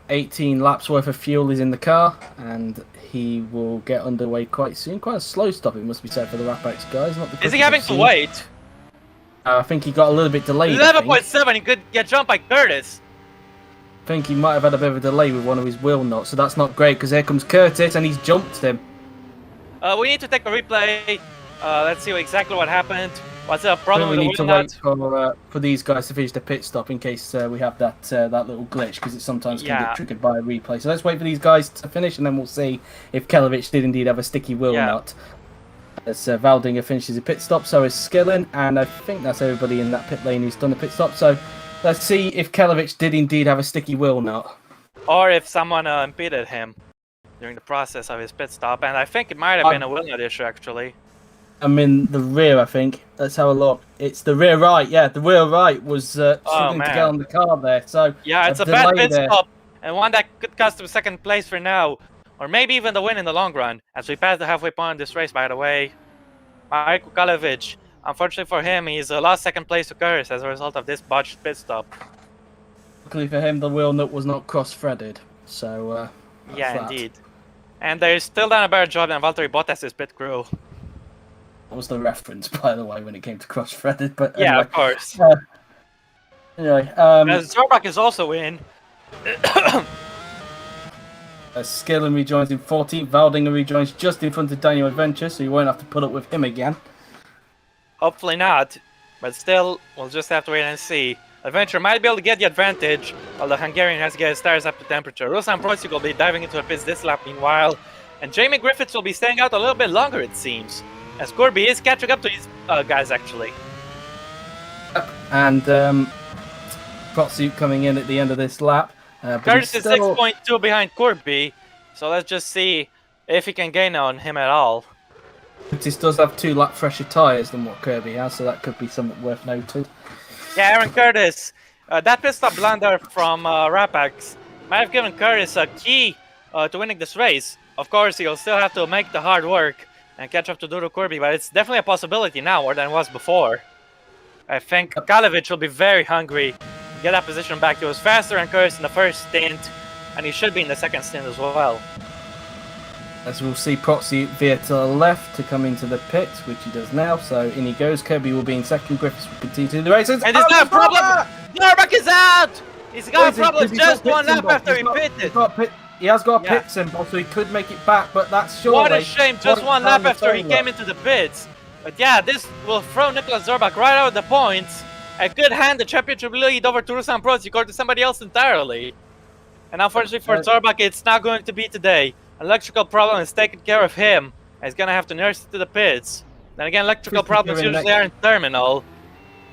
18 laps worth of fuel is in the car, and he will get underway quite soon. Quite a slow stop, it must be said, for the Rapax guys. Not the is he having to wait? I think he got a little bit delayed. 11.7, he could get jumped by Curtis. I think he might have had a bit of a delay with one of his wheel nuts, so that's not great, because here comes Curtis, and he's jumped him. We need to take a replay. Let's see exactly what happened. Was there a problem with the wheel nut? We need to wait for these guys to finish the pit stop in case we have that little glitch, because it sometimes can get triggered by a replay. So let's wait for these guys to finish, and then we'll see if Kelovich did indeed have a sticky wheel nut. As Valdinger finishes a pit stop, so is Skillen, and I think that's everybody in that pit lane who's done a pit stop. So let's see if Kelovich did indeed have a sticky wheel nut. Or if someone impeded him during the process of his pit stop, and I think it might have been a wheel nut issue, actually. I'm in the rear, I think. Let's have a look. It's the rear right, yeah. The rear right was struggling to get on the car there. So yeah, it's a bad pit stop, and one that could cost him second place for now. Or maybe even the win in the long run, as we pass the halfway point in this race, by the way. Marko Kelovich, unfortunately for him, he's lost second place to Curtis as a result of this botched pit stop. Luckily for him, the wheel nut was not cross-threaded, so yeah, indeed. And they've still done a better job than Valtteri Bottas' pit crew. That was the reference, by the way, when it came to cross-threaded, but yeah, anyway. of course. Anyway, Zorbach is also in. Skillen rejoins in 14th. Valdinger rejoins just in front of Daniel Adventure, so you won't have to put up with him again. Hopefully not, but still, we'll just have to wait and see. Adventure might be able to get the advantage, while the Hungarian has to get his tires up to temperature. Ruslan Proisik will be diving into the pits this lap meanwhile, and Jamie Griffiths will be staying out a little bit longer, it seems, as Kirby is catching up to his guys, actually. And Protsuk coming in at the end of this lap. Curtis is 6.2 behind Kirby, so let's just see if he can gain on him at all. Curtis does have 2 lap fresher tyres than what Kirby has, so that could be something worth noting. Yeah, Aaron Curtis, that pit stop blunder from Rapax might have given Curtis a key to winning this race. Of course, he'll still have to make the hard work and catch up to Dodo Kirby, but it's definitely a possibility now more than it was before. I think Kelovich will be very hungry. Get that position back. He was faster than Curtis in the first stint, and he should be in the second stint as well. As we'll see, Proxy veer to the left to come into the pit, which he does now. So in he goes. Kirby will be in second. Griffiths will continue to do the races. And he's got a problem! Zorbak is out! He's got a problem just one lap after he pitted. He has got a pit symbol, so he could make it back, but that's surely... What a shame, just one lap after he came into the pits. But yeah, this will throw Nicholas Zorbak right out of the points. A good hand the championship lead over to Rusan Pros. You go to somebody else entirely. And unfortunately for Zorbak, it's not going to be today. Electrical problem is taking care of him. He's gonna have to nurse it to the pits. Then again, electrical problems usually are in terminal.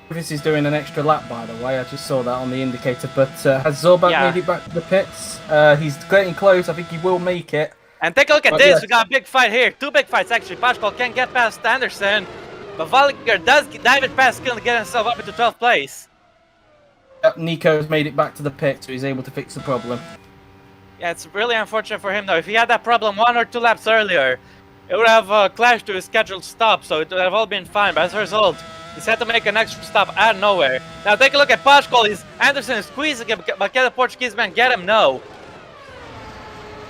This is doing an extra lap, by the way. I just saw that on the indicator. But has Zorbak made it back to the pits? He's getting close. I think he will make it. And take a look at this. Yes. We got a big fight here. Two big fights, actually. Pashkal can't get past Anderson. But Valiger does dive it past Skill to get himself up into 12th place. Yep, Nico's made it back to the pit, so he's able to fix the problem. Yeah, it's really unfortunate for him, though. If he had that problem 1 or 2 laps earlier, it would have clashed to his scheduled stop, so it would have all been fine. But as a result, he's had to make an extra stop out of nowhere. Now take a look at Pashkal. Anderson is squeezing him, but can the Portuguese man get him? No.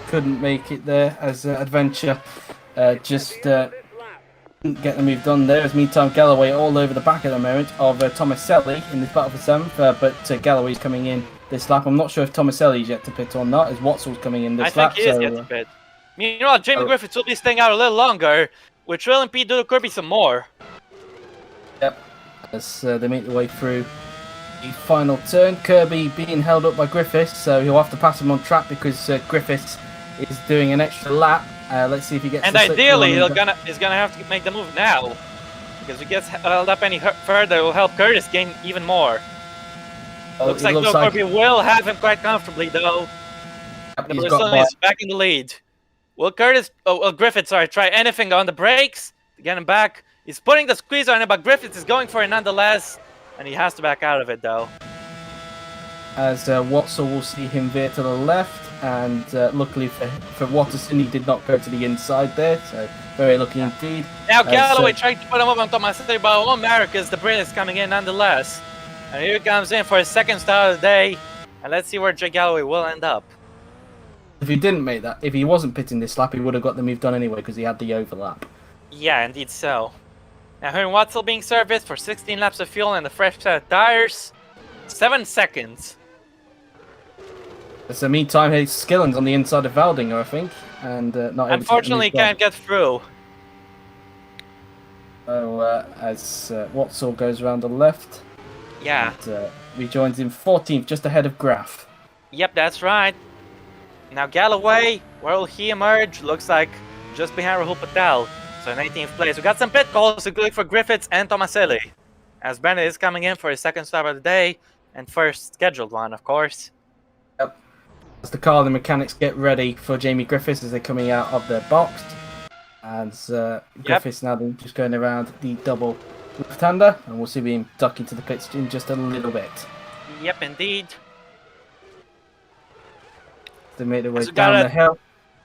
Couldn't make it there as Adventure just didn't get the move done there. As meantime, Galloway all over the back at the moment of Tomaselli in this battle for 7th, but Galloway's coming in this lap. I'm not sure if Tomaselli's yet to pit or not, as Watsel's coming in this lap. I think he is yet to pit. Meanwhile, Jamie Griffiths will be staying out a little longer, which will impede Doodle Kirby some more. Yep, as they make their way through the final turn. Kirby being held up by Griffiths, so he'll have to pass him on track because Griffiths is doing an extra lap. Let's see if he gets. And ideally, he's gonna have to make the move now, because if he gets held up any further, it will help Curtis gain even more. Looks like Kirby will have him quite comfortably, though. Yep, he's back in the lead. Will Griffiths, try anything on the brakes to get him back? He's putting the squeeze on him, but Griffiths is going for it nonetheless, and he has to back out of it, though. As Watson will see him veer to the left, and luckily for Watterson, he did not go to the inside there, so very lucky indeed. Now Galloway trying to put him up on Thomas, but America's the Brit is coming in nonetheless. And here he comes in for his second start of the day, and let's see where Jay Galloway will end up. If he didn't make that, if he wasn't pitting this lap, he would have got the move done anyway because he had the overlap. Yeah, indeed so. Now here Watson being serviced for 16 laps of fuel and a fresh set of tires. 7 seconds. So meantime, Skillen's on the inside of Valdinger, I think, and not. Unfortunately, he can't get through. So as Watson goes around the left. Yeah. And, rejoins in 14th, just ahead of Graf. Yep, that's right. Now Galloway, where will he emerge? Looks like just behind Rahul Patel. So in 18th place. We got some pit calls, including for Griffiths and Tomaselli. As Bennett is coming in for his second stop of the day, and first scheduled one, of course. Yep. As the car and the mechanics get ready for Jamie Griffiths as they're coming out of their box. And Griffiths now just going around the double left-hander, and we'll see him duck into the pits in just a little bit. Yep, indeed. They made their way down the hill.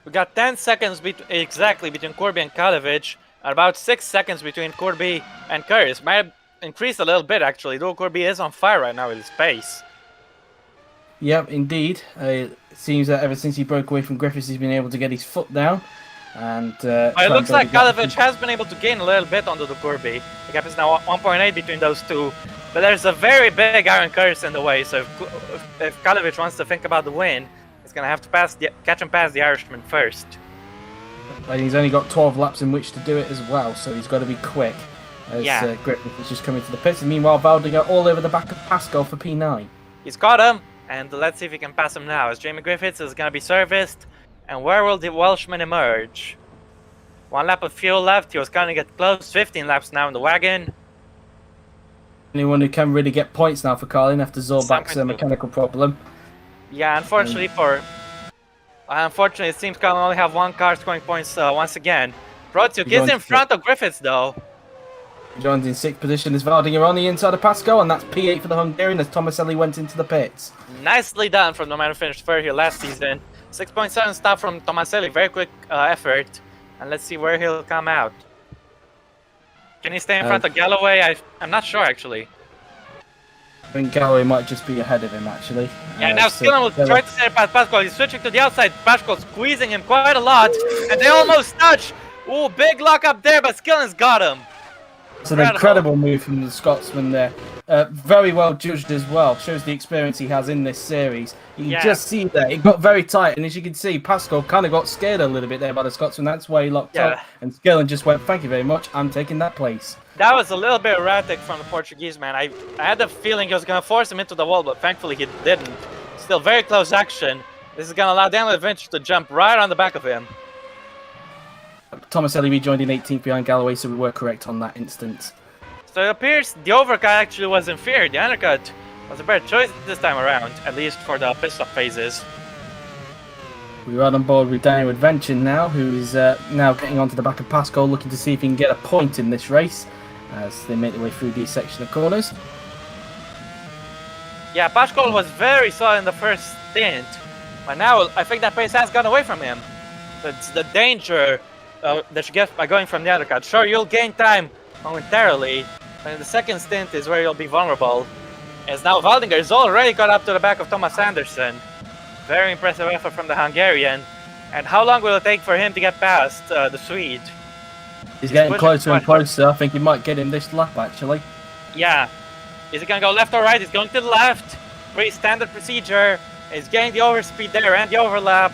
We got 10 seconds exactly between Corby and Kalevich, and about 6 seconds between Corby and Curtis. Might have increased a little bit, actually, though Corby is on fire right now with his pace. Yep, indeed. It seems that ever since he broke away from Griffiths, he's been able to get his foot down. And it looks like Kalevich has been able to gain a little bit onto the Corby. The gap is now 1.8 between those two. But there's a very big Aaron Curtis in the way, so if Kalevich wants to think about the win, he's going to have to catch him past the Irishman first. And he's only got 12 laps in which to do it as well, so he's got to be quick. As Griffith is just coming to the pits. And meanwhile, Valdinger all over the back of Pascal for P9. He's got him, and let's see if he can pass him now. As Jamie Griffiths is going to be serviced. And where will the Welshman emerge? 1 lap of fuel left. He was going to get close. 15 laps now in the wagon. Anyone who can really get points now for Carlin after Zorbak's mechanical problem. Yeah, unfortunately it seems Carlin only have one car scoring points once again. Protiuk is in front of Griffiths though. Joins in 6th position as Valdinger on the inside of Pascal, and that's P8 for the Hungarian as Tomaselli went into the pits. Nicely done from the man who finished third here last season. 6.7 stop from Tomaselli, very quick effort. And let's see where he'll come out. Can he stay in front of Galloway? I'm not sure actually. think Galloway might just be ahead of him, actually. Yeah, now Skillen will try to set past Pascal. He's switching to the outside. Pascal squeezing him quite a lot, and they almost touch. Ooh, big lock up there, but Skillen's got him. It's an incredible move from the Scotsman there. Very well judged as well. Shows the experience he has in this series. You can just see that it got very tight, and as you can see, Pascal kind of got scared a little bit there by the Scotsman. That's why he locked up, and Skillen just went, "Thank you very much. I'm taking that place." That was a little bit erratic from the Portuguese man. I had the feeling he was going to force him into the wall, but thankfully he didn't. Still very close action. This is going to allow Daniel Adventure to jump right on the back of him. Thomas Ellie rejoined in 18th behind Galloway, so we were correct on that instance. So it appears the overcut actually was inferior. The undercut was a better choice this time around, at least for the pit-stop phases. We're right on board with Daniel Adventure now, who is now getting onto the back of Pascal, looking to see if he can get a point in this race as they make their way through these section of corners. Yeah, Pascal was very solid in the first stint, but now I think that pace has gone away from him. So it's the danger that you get by going from the undercut. Sure, you'll gain time momentarily, but in the second stint is where you'll be vulnerable. As now Waldinger is already got up to the back of Thomas Anderson. Very impressive effort from the Hungarian. And how long will it take for him to get past the Swede? He's getting closer and closer. I think he might get him this lap, actually. Yeah. Is he going to go left or right? He's going to the left. Pretty standard procedure. He's getting the overspeed there and the overlap.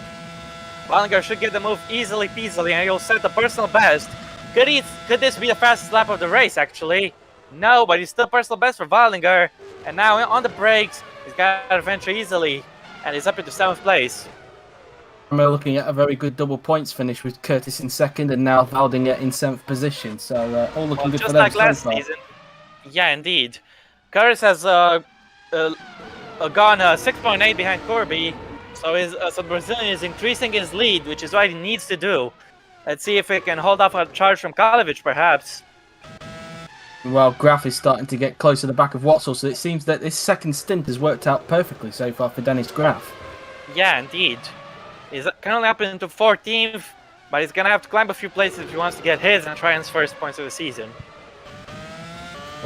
Waldinger should get the move easily peasily, and he'll set the personal best. Could this be the fastest lap of the race, actually? No, but he's still personal best for Waldinger. And now on the brakes, he's got adventure easily. And he's up into 7th place. We're looking at a very good double points finish with Curtis in 2nd and now Waldinger in 7th position. So all looking good for them. Just like last season. Yeah, indeed. Curtis has gone 6.8 behind Corby. So the Brazilian is increasing his lead, which is what he needs to do. Let's see if he can hold off a charge from Kalovic, perhaps. Well, Graf is starting to get close to the back of Watzel, so it seems that this second stint has worked out perfectly so far for Dennis Graf. Yeah, indeed. He's currently up into 14th, but he's going to have to climb a few places if he wants to get his and try his first points of the season.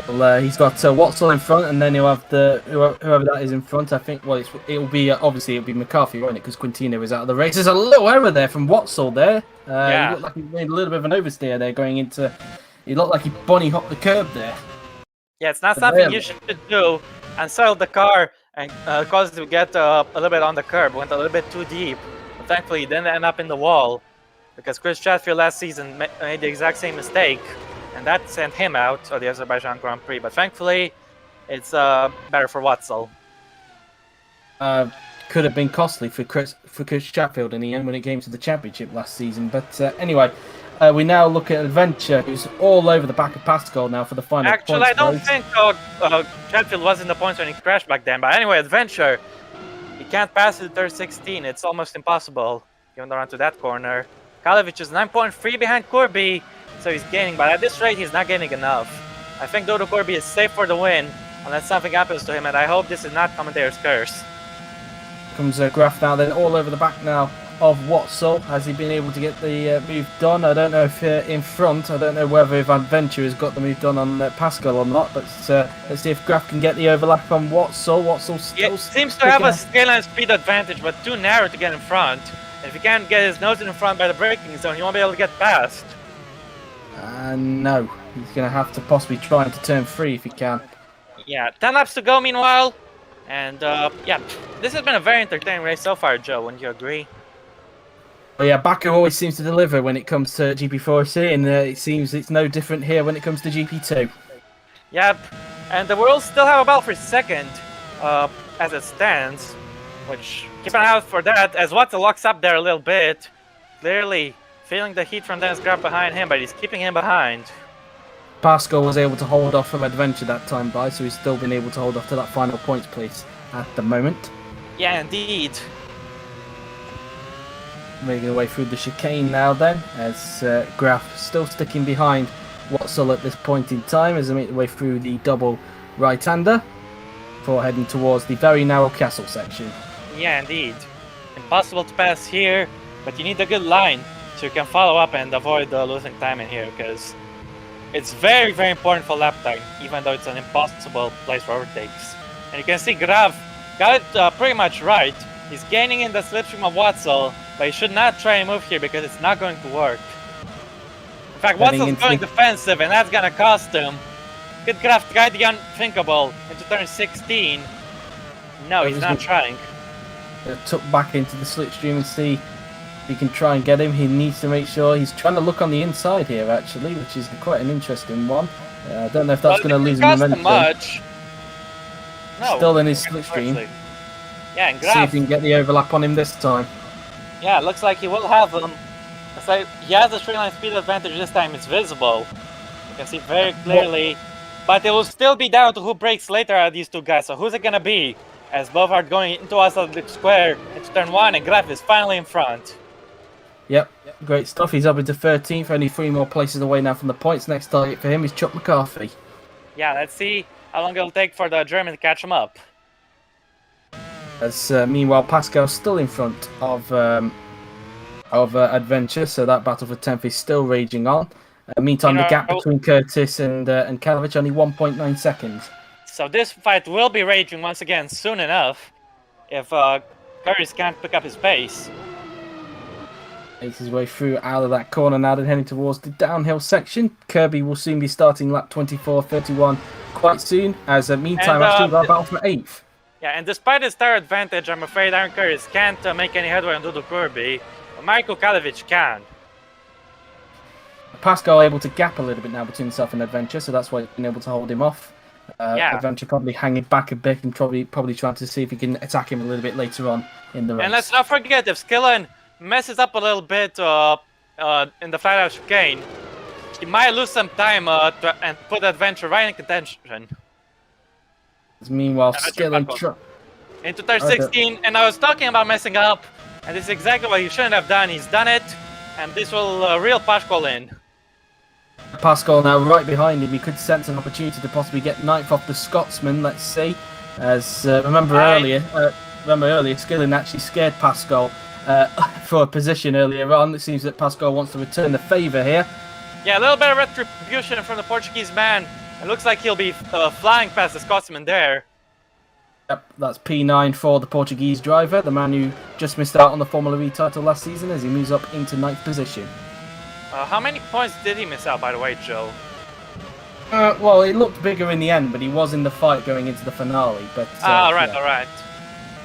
Well, he's got Watzel in front, and then he'll have whoever that is in front. I think. Well, it'll be obviously it'll be McCarthy, won't it? Because Quintino is out of the race. There's a little error there from Watzel there. He looked like he made a little bit of an oversteer there going into. He looked like he bunny hopped the curb there. Yeah, it's not something you should do. And settle the car and cause it to get a little bit on the curb. Went a little bit too deep. But thankfully, he didn't end up in the wall. Because Chris Chatfield last season made the exact same mistake. And that sent him out of the Azerbaijan Grand Prix. But thankfully, it's better for Watzel. Could have been costly for Chris Chatfield in the end when it came to the championship last season. But anyway, we now look at Adventure, who's all over the back of Pascal now for the final points. Actually, I don't think Chatfield was in the points when he crashed back then. But anyway, Adventure, he can't pass the third 16. It's almost impossible, given the run to that corner. Kalovic is 9.3 behind Corby, so he's gaining. But at this rate, he's not gaining enough. I think Dodo Corby is safe for the win, unless something happens to him. And I hope this is not commentator's curse. Comes Graf now, then all over the back now of Watzel. Has he been able to get the move done? I don't know if in front. I don't know whether if Adventure has got the move done on Pascal or not. But let's see if Graf can get the overlap on Watzel. Watzel still seems to have a scale and speed advantage, but too narrow to get in front. And if he can't get his nose in front by the braking zone, he won't be able to get past. No, he's going to have to possibly try into turn 3 if he can. Yeah, 10 laps to go meanwhile. And yeah, this has been a very entertaining race so far, Joe. Wouldn't you agree? Well, yeah, Baku always seems to deliver when it comes to GP4 and it seems it's no different here when it comes to GP2. Yep, and the Worlds still have a battle for second as it stands, which keep an eye out for that as Watson locks up there a little bit. Clearly feeling the heat from Dennis Graf behind him, but he's keeping him behind. Pascal was able to hold off from Adventure that time by, so he's still been able to hold off to that final points place at the moment. Yeah, indeed. Making away through the chicane now then, as Graf still sticking behind Watzel at this point in time as they make their way through the double right-hander before heading towards the very narrow castle section. Yeah, indeed. Impossible to pass here, but you need a good line so you can follow up and avoid losing time in here, because it's very, very important for lap time, even though it's an impossible place for overtakes. And you can see Graf got it pretty much right. He's gaining in the slipstream of Watzel, but he should not try and move here because it's not going to work. In fact, Watzel's going defensive, and that's gonna cost him. Could Graf try the unthinkable into turn 16? No, he's not trying. Tuck back into the slipstream and see if he can try and get him. He needs to make sure he's trying to look on the inside here, actually, which is quite an interesting one. I don't know if that's going to lose him momentum. Much. No, still in his slipstream. Yeah, and Graf, see if he can get the overlap on him this time. Yeah, it looks like he will have him. It's like he has the straight line speed advantage this time. It's visible. You can see very clearly. But it will still be down to who breaks later out of these two guys. So who's it gonna be? As both are going into Azerbaijan square into turn 1, and Graf is finally in front. Yep, great stuff. He's up into 13th, only 3 more places away now from the points. Next target for him is Chuck McCarthy. Yeah, let's see how long it'll take for the German to catch him up. As meanwhile, Pascal's still in front of Adventure, so that battle for 10th is still raging on. Meantime, the gap between Curtis and Kalovich only 1.9 seconds. So this fight will be raging once again soon enough, if Curtis can't pick up his pace. Makes his way through out of that corner now, then heading towards the downhill section. Kirby will soon be starting lap 24.31 quite soon, as meantime, actually, got battle for 8th. Yeah, and despite his tire advantage, I'm afraid Aaron Curtis can't make any headway on Dudu Kirby. But Michael Kalovich can. Pascal able to gap a little bit now between himself and Adventure, so that's why he's been able to hold him off. Adventure probably hanging back a bit and probably trying to see if he can attack him a little bit later on in the race. And let's not forget, if Skillen messes up a little bit in the flat out chicane, he might lose some time and put Adventure right in contention. Meanwhile, Skillen into turn 16, and I was talking about messing up, and this is exactly what he shouldn't have done. He's done it, and this will reel Pascal in. Pascal now right behind him. He could sense an opportunity to possibly get 9th off the Scotsman. Let's see. As remember earlier, Skillen actually scared Pascal for a position earlier on. It seems that Pascal wants to return the favour here. Yeah, a little bit of retribution from the Portuguese man. It looks like he'll be flying past the Scotsman there. Yep, that's P9 for the Portuguese driver, the man who just missed out on the Formula E title last season as he moves up into 9th position. How many points did he miss out, by the way, Joe? Well, it looked bigger in the end, but he was in the fight going into the finale. But alright.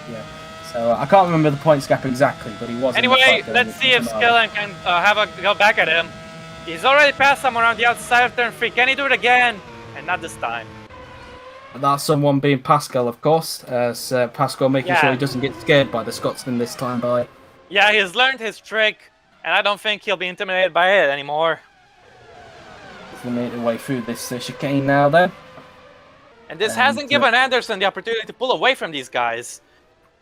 Yeah, so I can't remember the points gap exactly, but he was. Anyway, let's see if Skillen can have a go back at him. He's already passed someone on the outside of turn 3. Can he do it again? And not this time. That's someone being Pascal, of course. As Pascal making sure he doesn't get scared by the Scotsman this time by. Yeah, he's learned his trick, and I don't think he'll be intimidated by it anymore. He's made his way through this chicane now, then. And this hasn't given Anderson the opportunity to pull away from these guys,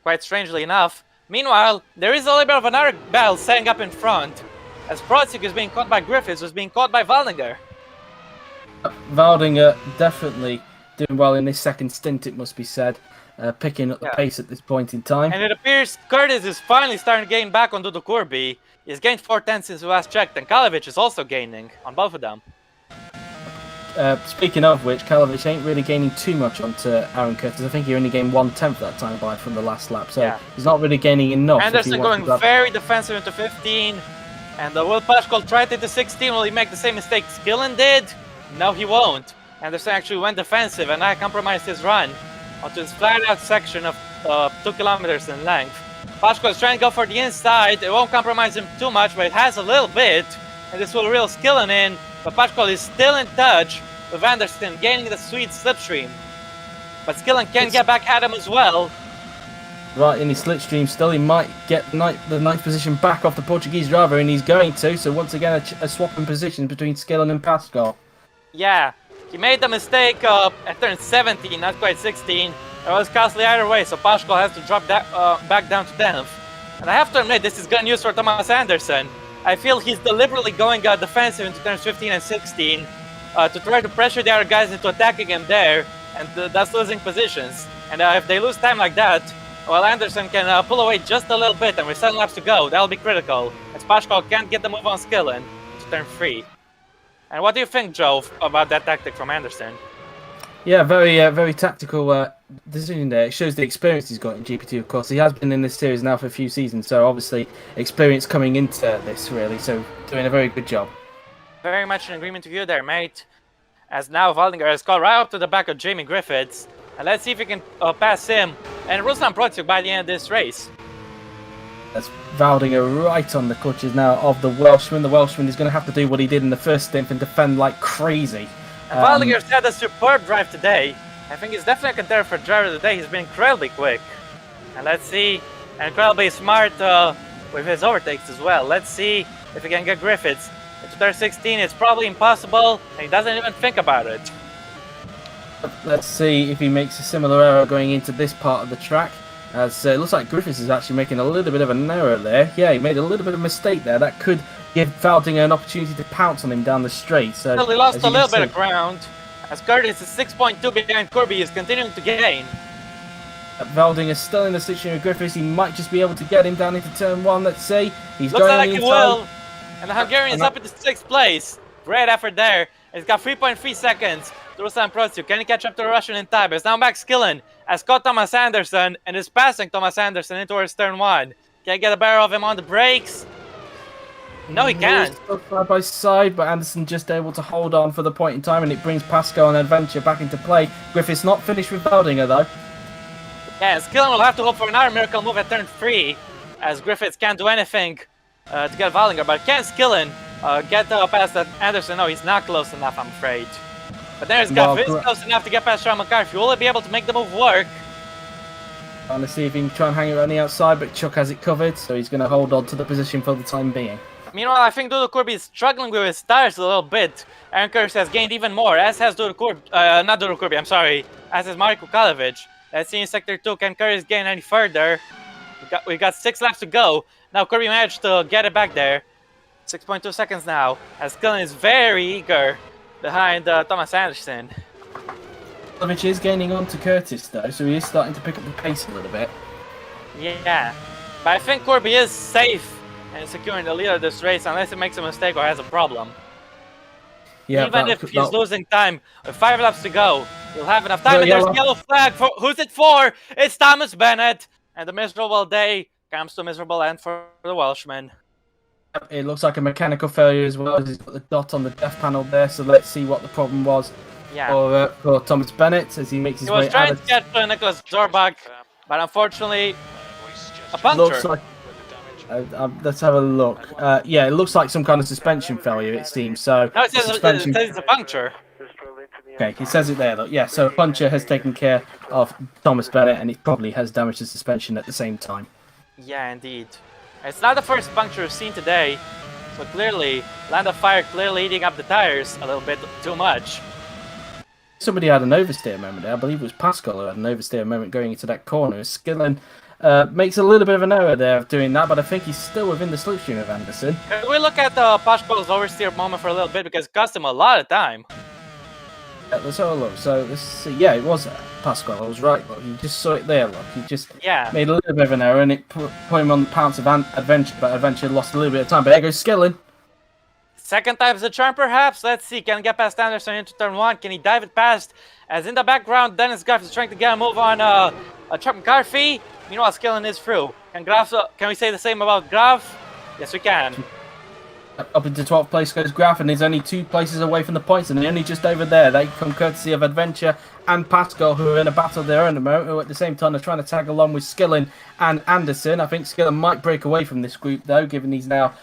quite strangely enough. Meanwhile, there is a little bit of another battle setting up in front, as Protsik is being caught by Griffiths, was being caught by Waldinger. Waldinger definitely doing well in this second stint, it must be said. Picking up the pace at this point in time. And it appears Curtis is finally starting to gain back on Dudu Kirby. He's gained 4 tenths since we last checked, and Kalovich is also gaining on both of them. Speaking of which, Kalovich ain't really gaining too much onto Aaron Curtis. I think he only gained 1/10 that time by from the last lap, so he's not really gaining enough. Anderson going very defensive into 15, and will Pascal try it into 16? Will he make the same mistake Skillen did? No, he won't. Anderson actually went defensive, and that compromised his run onto his flat-out section of 2 kilometers in length. Pascal is trying to go for the inside. It won't compromise him too much, but it has a little bit, and this will reel Skillen in. But Pascal is still in touch with Anderson, gaining the sweet slipstream. But Skillen can get back at him as well. Right in his slipstream still, he might get the 9th position back off the Portuguese driver, and he's going to. So once again, a swap in position between Skillen and Pascal. Yeah, he made the mistake at turn 17, not quite 16. It was costly either way, so Pascal has to drop that back down to 10th. And I have to admit, this is good news for Thomas Anderson. I feel he's deliberately going defensive into turns 15 and 16 to try to pressure the other guys into attacking him there, and that's losing positions. And if they lose time like that, well, Anderson can pull away just a little bit, and with 7 laps to go, that'll be critical, as Pascal can't get the move on Skillen to turn 3. And what do you think, Joe, about that tactic from Anderson? Yeah, very tactical decision there. It shows the experience he's got in GP2. Of course, he has been in this series now for a few seasons, so obviously experience coming into this really. So doing a very good job. Very much in agreement with you there, mate. As now Valdinger has got right up to the back of Jamie Griffiths. And let's see if he can pass him and Ruslan Protsuk by the end of this race. That's Valdinger right on the clutches now of the Welshman. The Welshman is going to have to do what he did in the first stint and defend like crazy. And Valdinger's had a superb drive today. I think he's definitely a contender for driver of the day. He's been incredibly quick. And let's see, and incredibly smart with his overtakes as well. Let's see if he can get Griffiths. Into turn 16, it's probably impossible, and he doesn't even think about it. Let's see if he makes a similar error going into this part of the track. As it looks like Griffiths is actually making a little bit of an error there. Yeah, he made a little bit of a mistake there. That could give Valdinger an opportunity to pounce on him down the straight. So he lost a little bit of ground. As Curtis is 6.2 behind Kirby, is continuing to gain. Valdinger still in the situation with Griffiths. He might just be able to get him down into turn 1, let's say. He's Looks going like on he the will. And the Hungarian is up into 6th place. Great effort there. He's got 3.3 seconds. Ruslan Protsuk, can he catch up to the Russian in time? It's now Max Killen has caught Thomas Anderson and is passing Thomas Anderson in towards turn 1. Can he get a better of him on the brakes? No, he can't. Side by side, but Anderson just able to hold on for the point in time, and it brings Pascal and Adventure back into play. Griffiths not finished with Valdinger though. Yeah, Skillen will have to hope for another miracle move at turn 3, as Griffiths can't do anything to get Valdinger. But can Skillen get past that Anderson? No, he's not close enough, I'm afraid. But there's Gav is close enough to get past Sean McCarthy. Will he be able to make the move work? Trying to see if he can try and hang it on the outside, but Chuck has it covered, so he's going to hold on to the position for the time being. Meanwhile, I think Dodo Kirby is struggling with his tires a little bit. Aaron Curtis has gained even more, as has Dodo Kirby, not Dodo Kirby, I'm sorry, as has Marko Kalovic. Let's see in Sector 2, can Curtis gain any further? We got 6 laps to go. Now Kirby managed to get it back there. 6.2 seconds now, as Cullen is very eager behind Thomas Anderson. Kalovic is gaining on to Curtis though, so he is starting to pick up the pace a little bit. Yeah, but I think Kirby is safe and securing the lead of this race unless he makes a mistake or has a problem. Yeah, even if he's losing time, with 5 laps to go, he'll have enough time. And there's a yellow flag. For who's it for? It's Thomas Bennett. And the miserable day comes to a miserable end for the Welshman. It looks like a mechanical failure as well. He's got the dot on the def panel there, so let's see what the problem was for Thomas Bennett as he makes his way out. He was trying to get Nicholas Zorbach, but unfortunately, a puncture. Looks like, let's have a look. Yeah, it looks like some kind of suspension failure, it seems. So no, it says it's a puncture. Okay, he says it there, though. Yeah, so a puncture has taken care of Thomas Bennett, and it probably has damaged the suspension at the same time. Yeah, indeed. It's not the first puncture we've seen today, so clearly, Land of Fire clearly eating up the tires a little bit too much. Somebody had an oversteer moment there. I believe it was Pascal who had an oversteer moment going into that corner. Skillen makes a little bit of an error there of doing that, but I think he's still within the slipstream of Anderson. Can we look at Pascal's oversteer moment for a little bit, because it cost him a lot of time. Let's have a look. So let's see. Yeah, it was Pascal. I was right. Look, you just saw it there. Look, he just made a little bit of an error, and it put him on the pounce of Adventure. But Adventure lost a little bit of time. But there goes Skillen. Second time's the charm, perhaps. Let's see. Can he get past Anderson into turn 1? Can he dive it past? As in the background, Dennis Graff is trying to get a move on Chuck McCarthy. Meanwhile, Skillen is through. Can we say the same about Graff? Yes, we can. Up into 12th place goes Graff, and he's only 2 places away from the points, and they're only just over there. They come courtesy of Adventure and Pascal, who are in a battle of their own at the moment, who at the same time are trying to tag along with Skillen and Anderson. I think Skillen might break away from this group, though, given he's now,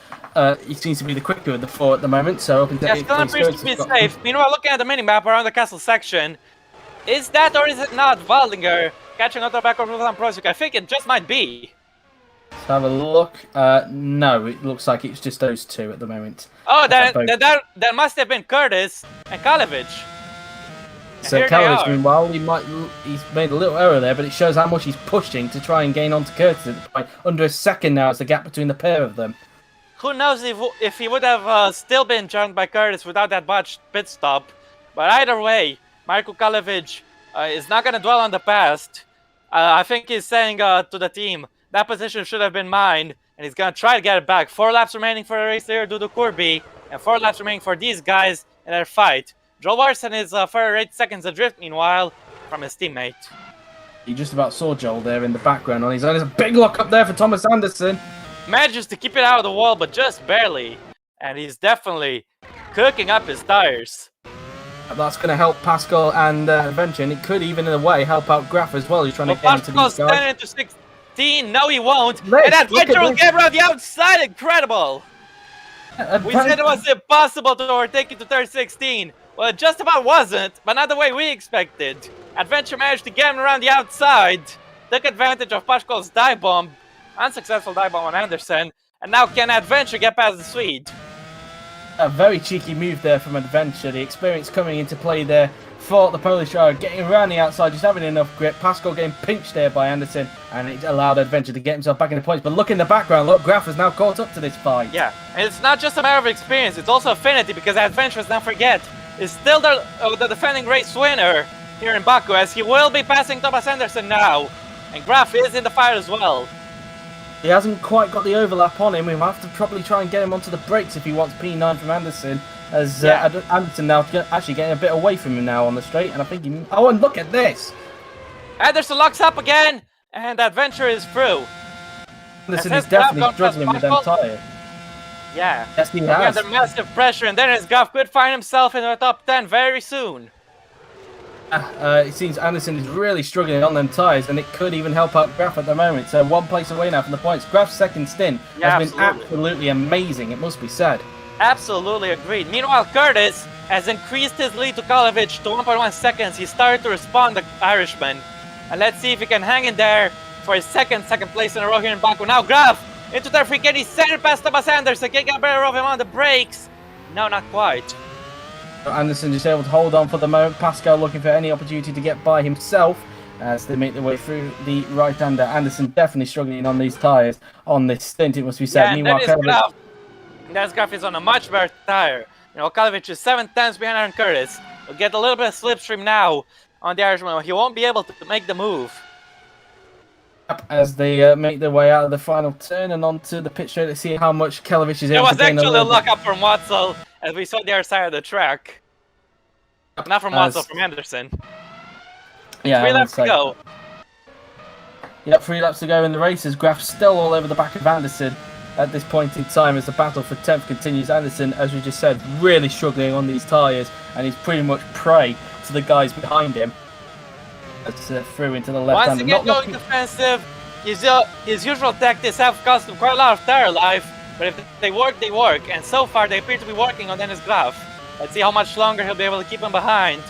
he seems to be the quicker of the 4 at the moment. So up into Skillen appears to be safe. Meanwhile, looking at the minimap around the castle section, is that or is it not Valdinger catching out the back of Ruslan Protsuk? I think it just might be. Let's have a look. No, it looks like it's just those 2 at the moment. Oh, that must have been Curtis and Kalovic. So Kalovic, meanwhile, he's made a little error there, but it shows how much he's pushing to try and gain onto Curtis at the point. Under a second now is the gap between the pair of them. Who knows if he would have still been joined by Curtis without that botched pit stop. But either way, Marko Kalovic is not going to dwell on the past. I think he's saying to the team, that position should have been mine, and he's going to try to get it back. 4 laps remaining for the race leader, Dodo Kirby, and 4 laps remaining for these guys in their fight. Joel Larson is 48 seconds adrift, meanwhile, from his teammate. You just about saw Joel there in the background on his own. There's a big lock up there for Thomas Anderson. Manages to keep it out of the wall, but just barely. And he's definitely cooking up his tires. That's going to help Pascal and Adventure, and it could even, in a way, help out Graf as well. He's trying to get into these guys. 10 into 16. No, he won't. And Adventure will get around the outside. Incredible. We said it was impossible to overtake it to turn 16. Well, it just about wasn't, but not the way we expected. Adventure managed to get him around the outside. Took advantage of Pascal's dive bomb. Unsuccessful dive bomb on Anderson. And now can Adventure get past the Swede? A very cheeky move there from Adventure. The experience coming into play there for the Polish are getting around the outside, just having enough grip. Pascal getting pinched there by Anderson, and it allowed Adventure to get himself back in the points. But look in the background, look, Graf has now caught up to this fight. Yeah, and it's not just a matter of experience, it's also affinity, because Adventure, let's not forget, is still the defending race winner here in Baku, as he will be passing Thomas Anderson now. And Graf is in the fight as well. He hasn't quite got the overlap on him. We might have to probably try and get him onto the brakes if he wants P9 from Anderson. As Anderson now actually getting a bit away from him now on the straight. And I think he... Oh, and look at this! Anderson locks up again, and Adventure is through. Anderson is definitely struggling with them tires. Yeah. Yes, he has. Under massive pressure, and then his Graf could find himself in the top 10 very soon. It seems Anderson is really struggling on them tyres, and it could even help out Graf at the moment. So 1 place away now from the points. Graf's second stint has been absolutely amazing, it must be said. Absolutely agreed. Meanwhile, Curtis has increased his lead to Kalovic to 1.1 seconds. He started to respond, the Irishman. And let's see if he can hang in there for his second place in a row here in Baku. Now Graf into third free. Can he send it past Thomas Anderson? Can he get better of him on the brakes? No, not quite. Anderson just able to hold on for the moment. Pascal looking for any opportunity to get by himself as they make their way through the right-hander. Anderson definitely struggling on these tyres on this stint, it must be said. Yeah, meanwhile, Graf is on a much better tyre. You know, Kalovic is 7 tenths behind Aaron Curtis. He'll get a little bit of slipstream now on the Irishman. He won't be able to make the move. As they make their way out of the final turn and onto the pit straight to see how much Kalovic is able to gain. It was actually a lock-up from Watzel, as we saw the other side of the track. Not from Watzel, from Anderson. Yeah, 3 laps to go. Yep, 3 laps to go in the race as Graf's still all over the back of Anderson at this point in time as the battle for 10th continues. Anderson, as we just said, really struggling on these tyres, and he's pretty much prey to the guys behind him. That's through into the left hand. Once again, going defensive. His usual tactics have cost him quite a lot of tire life, but if they work, they work. And so far, they appear to be working on Dennis Graf. Let's see how much longer he'll be able to keep him behind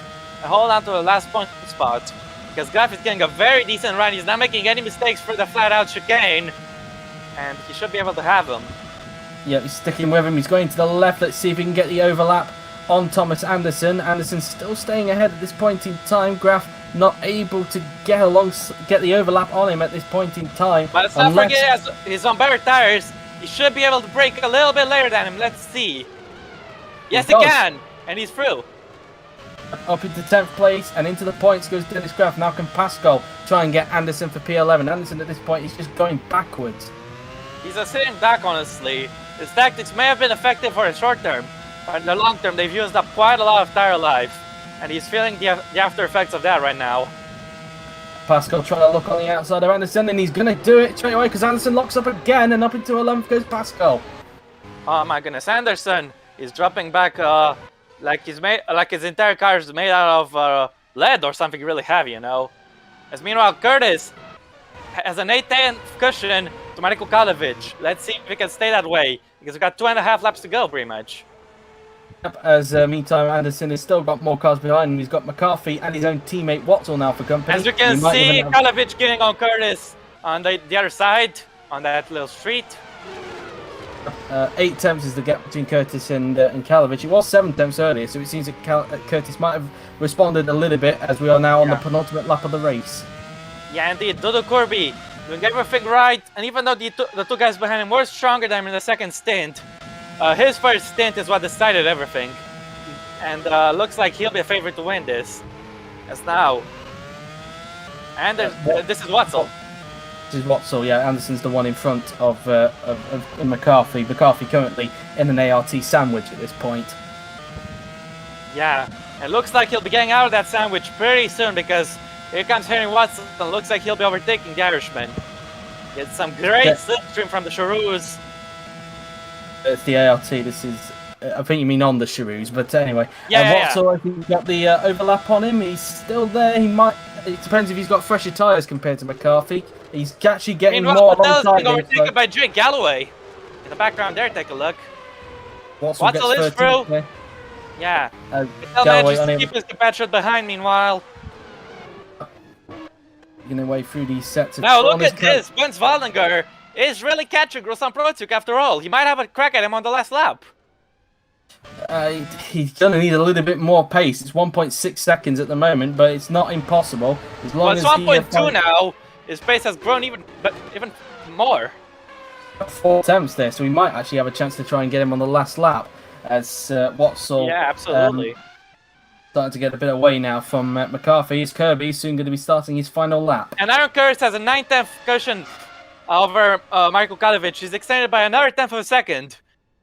and hold on to the last point spot. Because Graf is getting a very decent run. He's not making any mistakes for the flat-out chicane. And he should be able to have him. Yeah, he's sticking with him. He's going to the left. Let's see if he can get the overlap on Thomas Anderson. Anderson still staying ahead at this point in time. Graf not able to get the overlap on him at this point in time. But let's not forget he's on better tires. He should be able to brake a little bit later than him. Let's see. Yes, he can. And he's through. Up into 10th place and into the points goes Dennis Graf. Now can Pascal try and get Anderson for P11. Anderson at this point is just going backwards. He's sitting back, honestly. His tactics may have been effective for the short term, but in the long term they've used up quite a lot of tire life. And he's feeling the after effects of that right now. Pascal trying to look on the outside of Anderson, and he's going to do it straight away because Anderson locks up again, and up into 11th goes Pascal. Oh my goodness, Anderson is dropping back like his entire car is made out of lead or something really heavy, you know. As meanwhile, Curtis has an 8-10 cushion to Mariko Kalovic. Let's see if we can stay that way, because we've got 2.5 laps to go, pretty much. As meantime, Anderson has still got more cars behind him. He's got McCarthy and his own teammate Watzel now for company. As you can see, Kalovic getting on Curtis on the other side, on that little street. 8 temps is the gap between Curtis and Kalovic. It was 7 temps earlier, so it seems that Curtis might have responded a little bit as we are now on the penultimate lap of the race. Yeah, indeed. Dodo Kirby doing everything right, and even though the two guys behind him were stronger than him in the second stint, his first stint is what decided everything. And looks like he'll be a favorite to win this. As now. And this is Watzel. This is Watzel, yeah. Anderson's the one in front of McCarthy. McCarthy currently in an ART sandwich at this point. Yeah. It looks like he'll be getting out of that sandwich pretty soon because here comes Henry Watson. Looks like he'll be overtaking the Irishman. Get some great slipstream from the Cheroos. It's the ART. This is, I think you mean on the Cheroos, but anyway. Yeah. Watson, I think, got the overlap on him. He's still there. He might. It depends if he's got fresher tyres compared to McCarthy. He's actually getting more alongside being overtaken by Jake Galloway. In the background there, take a look. Watson is through. Yeah. Manages to keep his compatriot behind, meanwhile. Making their way through these sets of... Now look at this. Benz Waldinger is really catching Ruslan Protiuk after all. He might have a crack at him on the last lap. He's going to need a little bit more pace. It's 1.6 seconds at the moment, but it's not impossible. As long it's 1.2 now. His pace has grown even more. 4 attempts there, so we might actually have a chance to try and get him on the last lap. As Watson, yeah, absolutely, starting to get a bit away now from McCarthy. Is Kirby soon going to be starting his final lap? And Aaron Kurz has a 9/10 cushion over Michael Kalovic. He's extended by another 1/10 of a second.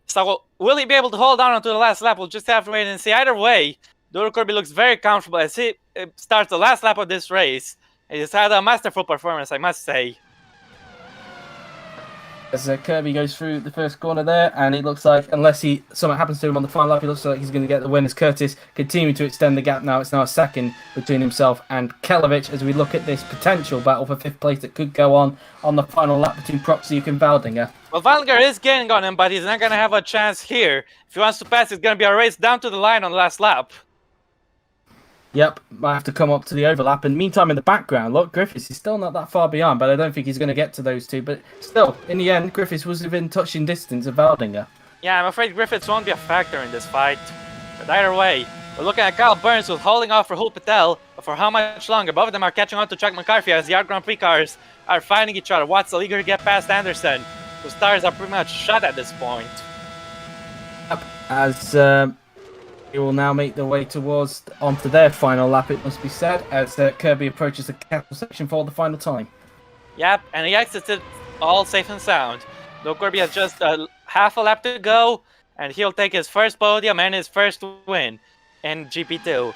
So will he be able to hold on until the last lap? We'll just have to wait and see. Either way, Dodo Kirby looks very comfortable as he starts the last lap of this race. He's had a masterful performance, I must say. As Kirby goes through the first corner there, and it looks like, unless something happens to him on the final lap, it looks like he's going to get the win as Curtis continuing to extend the gap now. It's now a second between himself and Kalovic as we look at this potential battle for 5th place that could go on the final lap between Protiuk and Waldinger. Well, Waldinger is gaining on him, but he's not going to have a chance here. If he wants to pass, it's going to be a race down to the line on the last lap. Yep, might have to come up to the overlap. And meantime, in the background, look, Griffiths is still not that far behind, but I don't think he's going to get to those two. But still, in the end, Griffiths was within touching distance of Waldinger. Yeah, I'm afraid Griffiths won't be a factor in this fight. But either way, we're looking at Kyle Burns who's holding off for Hull Patel. But for how much longer? Both of them are catching on to Chuck McCarthy as the Art Grand Prix cars are fighting each other. Watson eager to get past Anderson, whose tires are pretty much shut at this point. Yep, as... They will now make their way onto their final lap, it must be said, as Kirby approaches the capital section for the final time. Yep, and he exits it all safe and sound. Though Kirby has just half a lap to go, and he'll take his first podium and his first win in GP2.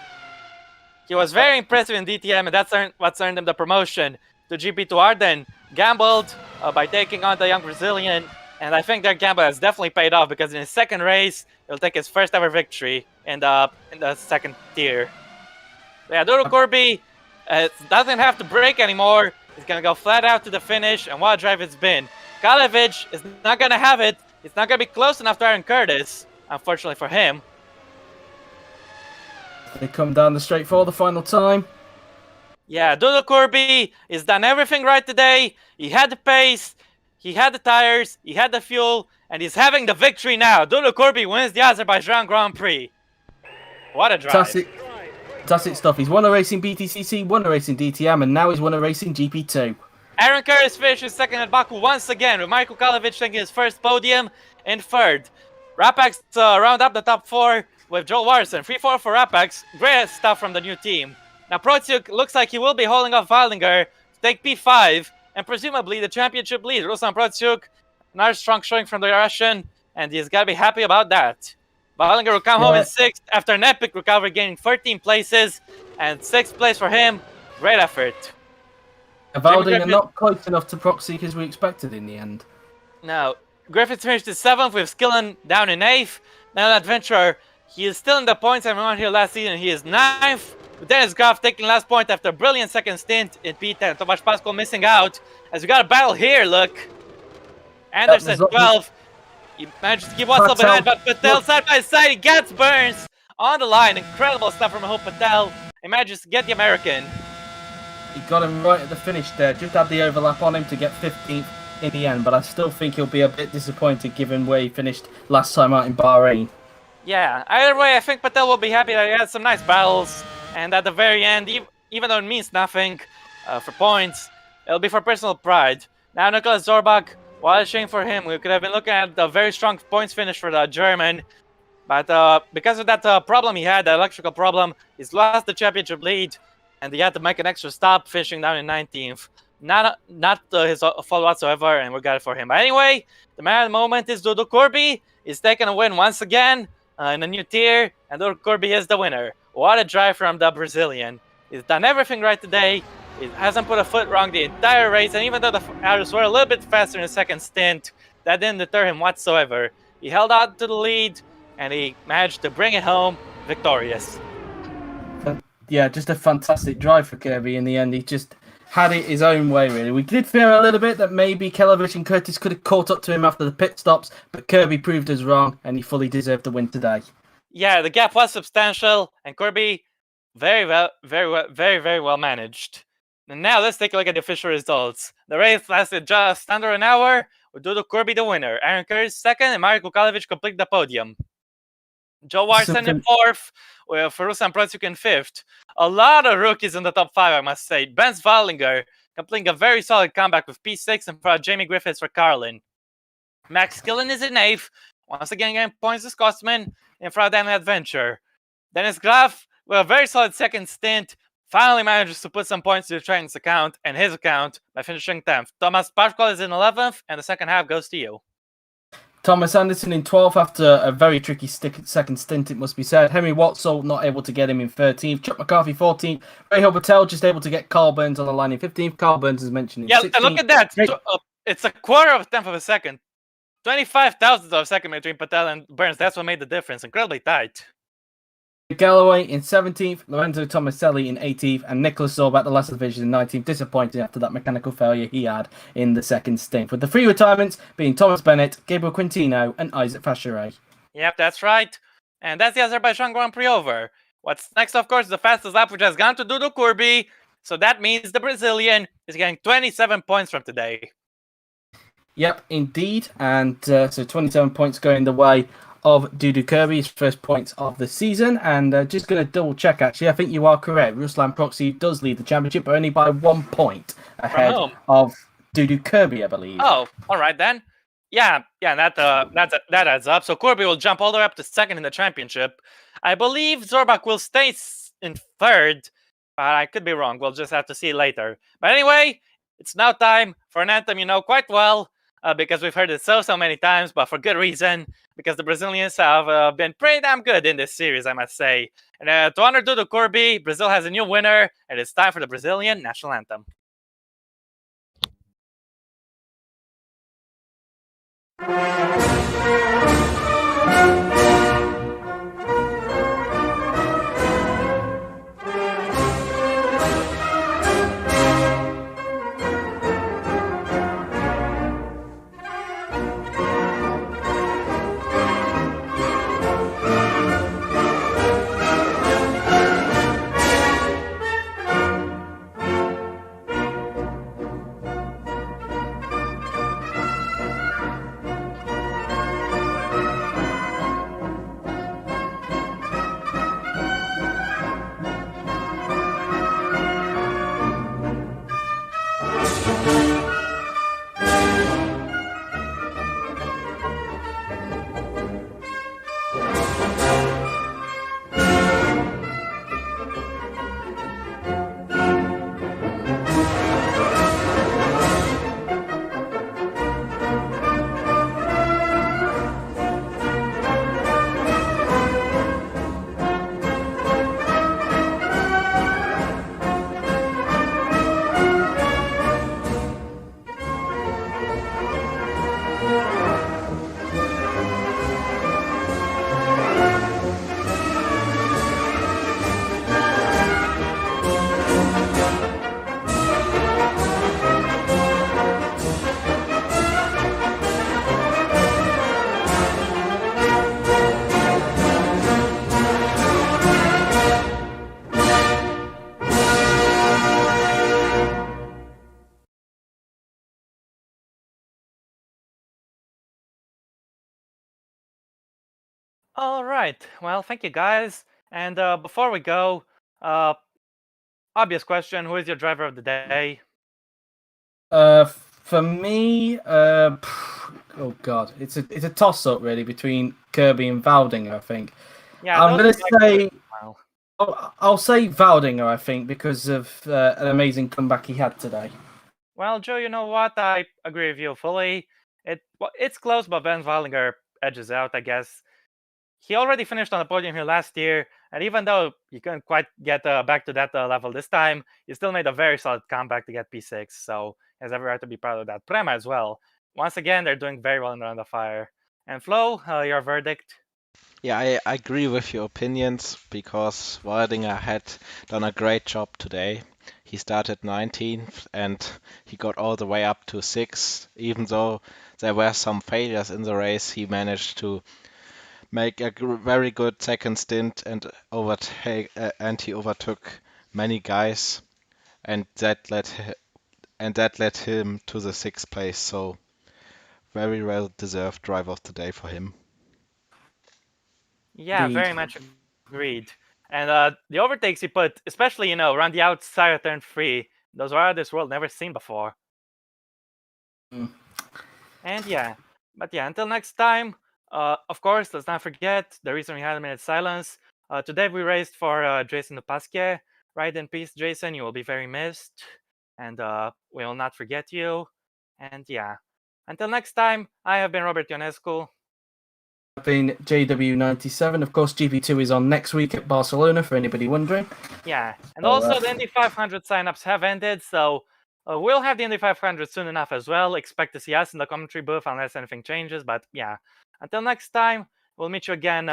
He was very impressive in DTM, and that's what's earned him the promotion to GP2. Arden gambled by taking on the young Brazilian, and I think that gamble has definitely paid off because in his second race, he'll take his first ever victory in the second tier. Yeah, Dodo Kirby doesn't have to brake anymore. He's going to go flat out to the finish, and what a drive it's been. Kalovic is not going to have it. It's not going to be close enough to Aaron Curtis, unfortunately for him. They come down the straight for the final time. Yeah, Dodo Kirby has done everything right today. He had the pace, he had the tires, he had the fuel, and he's having the victory now. Dodo Kirby wins the Azerbaijan Grand Prix. What a drive. Fantastic stuff. He's won a race in BTCC, won a race in DTM, and now he's won a race in GP2. Aaron Curtis finishes second at Baku once again, with Michael Kalovic taking his first podium in third. Rapax round up the top 4 with Joel Watson. 3-4 for Rapax. Great stuff from the new team. Now Protiuk looks like he will be holding off Waldinger to take P5 and presumably the championship lead. Ruslan Protiuk, another strong showing from the Russian, and he's got to be happy about that. Waldinger will come home in 6th after an epic recovery, gaining 13 places, and 6th place for him. Great effort. Waldinger not close enough to Protiuk as we expected in the end. Now, Griffiths finished in 7th with Skillen down in 8th. Now Adventurer, he is still in the points everyone here last season. He is 9th. With Dennis Graf taking last point after a brilliant second stint in P10. Tomasz Pascal missing out. As we got a battle here, look. Anderson 12th. He managed to keep one step behind, but Patel side by side, he gets Burns on the line. Incredible stuff from Hope Patel. He manages to get the American. He got him right at the finish there. Just had the overlap on him to get 15th in the end, but I still think he'll be a bit disappointed given where he finished last time out in Bahrain. Yeah, either way, I think Patel will be happy that he had some nice battles, and at the very end, even though it means nothing for points, it'll be for personal pride. Now Nicholas Zorbach, what a shame for him. We could have been looking at the very strong points finish for the German, but because of that problem he had, the electrical problem, he's lost the championship lead, and he had to make an extra stop, finishing down in 19th. Not his fault whatsoever, and we got it for him. But anyway, the man at the moment is Dodo Kirby. He's taking a win once again in a new tier, and Dodo Kirby is the winner. What a drive from the Brazilian. He's done everything right today. He hasn't put a foot wrong the entire race, and even though the others were a little bit faster in the second stint, that didn't deter him whatsoever. He held on to the lead, and he managed to bring it home victorious. Yeah, just a fantastic drive for Kirby in the end. He just had it his own way, really. We did fear a little bit that maybe Kelevich and Curtis could have caught up to him after the pit stops, but Kirby proved us wrong, and he fully deserved the win today. Yeah, the gap was substantial, and Kirby very well managed. And now let's take a look at the official results. The race lasted just under an hour, with Dudu Kirby the winner, Aaron Curtis second, and Marko Kalevich complete the podium. Joe Watson in fourth, with Furusan Protsuk in fifth. A lot of rookies in the top five, I must say. Ben Wallinger completing a very solid comeback with P6 in front of Jamie Griffiths for Carlin. Max Killen is in eighth, once again getting points to Scotsman in front of Daniel Adventure. Dennis Graf, with a very solid second stint, finally manages to put some points to the train's account and his account by finishing 10th. Thomas Bartkol is in 11th, and the second half goes to you. Thomas Anderson in 12th after a very tricky second stint, it must be said. Henry Watson not able to get him in 13th. Chuck McCarthy 14th. Ray Patel just able to get Carl Burns on the line in 15th. Carl Burns is mentioned in 16th. Yeah, look at that. It's a quarter of a tenth of a second. 25,000th of a second between Patel and Burns. That's what made the difference. Incredibly tight. Galloway in 17th, Lorenzo Tomaselli in 18th, and Nicholas Zorb at the last division in 19th. Disappointing after that mechanical failure he had in the second stint. With the three retirements being Thomas Bennett, Gabriel Quintino, and Isaac Facheray. Yep, that's right. And that's the Azerbaijan Grand Prix over. What's next, of course, is the fastest lap, which has gone to Dudu Kirby. So that means the Brazilian is getting 27 points from today. Yep, indeed. And so 27 points going the way of Dudu Kirby's first points of the season. And just going to double check, actually, I think you are correct. Ruslan Proxy does lead the championship, but only by 1 point ahead of Dudu Kirby, I believe. Oh, all right then. Yeah, that adds up. So Kirby will jump all the way up to second in the championship. I believe Zorbak will stay in third, but I could be wrong. We'll just have to see later. But anyway, it's now time for an anthem you know quite well, because we've heard it so many times, but for good reason, because the Brazilians have been pretty damn good in this series, I must say. And to honor Dudu Kirby, Brazil has a new winner, and it's time for the Brazilian national anthem. All right. Well, thank you, guys. And before we go, obvious question: who is your driver of the day? For me, oh god, it's a toss-up really between Kirby and Valdinger, I think. Yeah, I'm gonna say I'll say Valdinger, I think, because of an amazing comeback he had today. Well, Joe, you know what? I agree with you fully. It's close, but Ben Valdinger edges out, I guess. he already finished on the podium here last year, and even though he couldn't quite get back to that level this time, he still made a very solid comeback to get P6. So he has every right to be proud of that. Prema as well. Once again, they're doing very well in Round of Fire. And Flo, your verdict? Yeah, I agree with your opinions because Waldinger had done a great job today. He started 19th and he got all the way up to 6th. Even though there were some failures in the race, he managed to make a very good second stint and he overtook many guys, and that led him to the 6th place. So very well deserved drive of the day for him. Yeah, Indeed. very much agreed. And the overtakes he put, especially around the outside of turn 3, those are out of this world, never seen before. Mm. And yeah, but yeah, until next time, of course, let's not forget the reason we had a minute silence. Today we raced for Jason Dupasquier. Ride in peace, Jason. You will be very missed, and we will not forget you. And yeah, until next time, I have been Robert Ionescu. I've been JW97. Of course, GP2 is on next week at Barcelona, for anybody wondering. Yeah, and also the Indy 500 signups have ended, so we'll have the Indy 500 soon enough as well. Expect to see us in the commentary booth unless anything changes. But yeah, until next time, we'll meet you again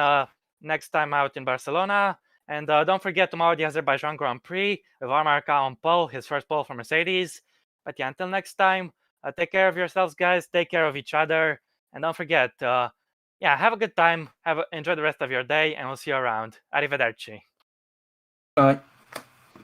next time out in Barcelona. And don't forget tomorrow the Azerbaijan Grand Prix with Armarka on pole, his first pole for Mercedes. But yeah, until next time, take care of yourselves, guys. Take care of each other, and don't forget, yeah, have a good time. Enjoy the rest of your day, and we'll see you around. Arrivederci. Bye.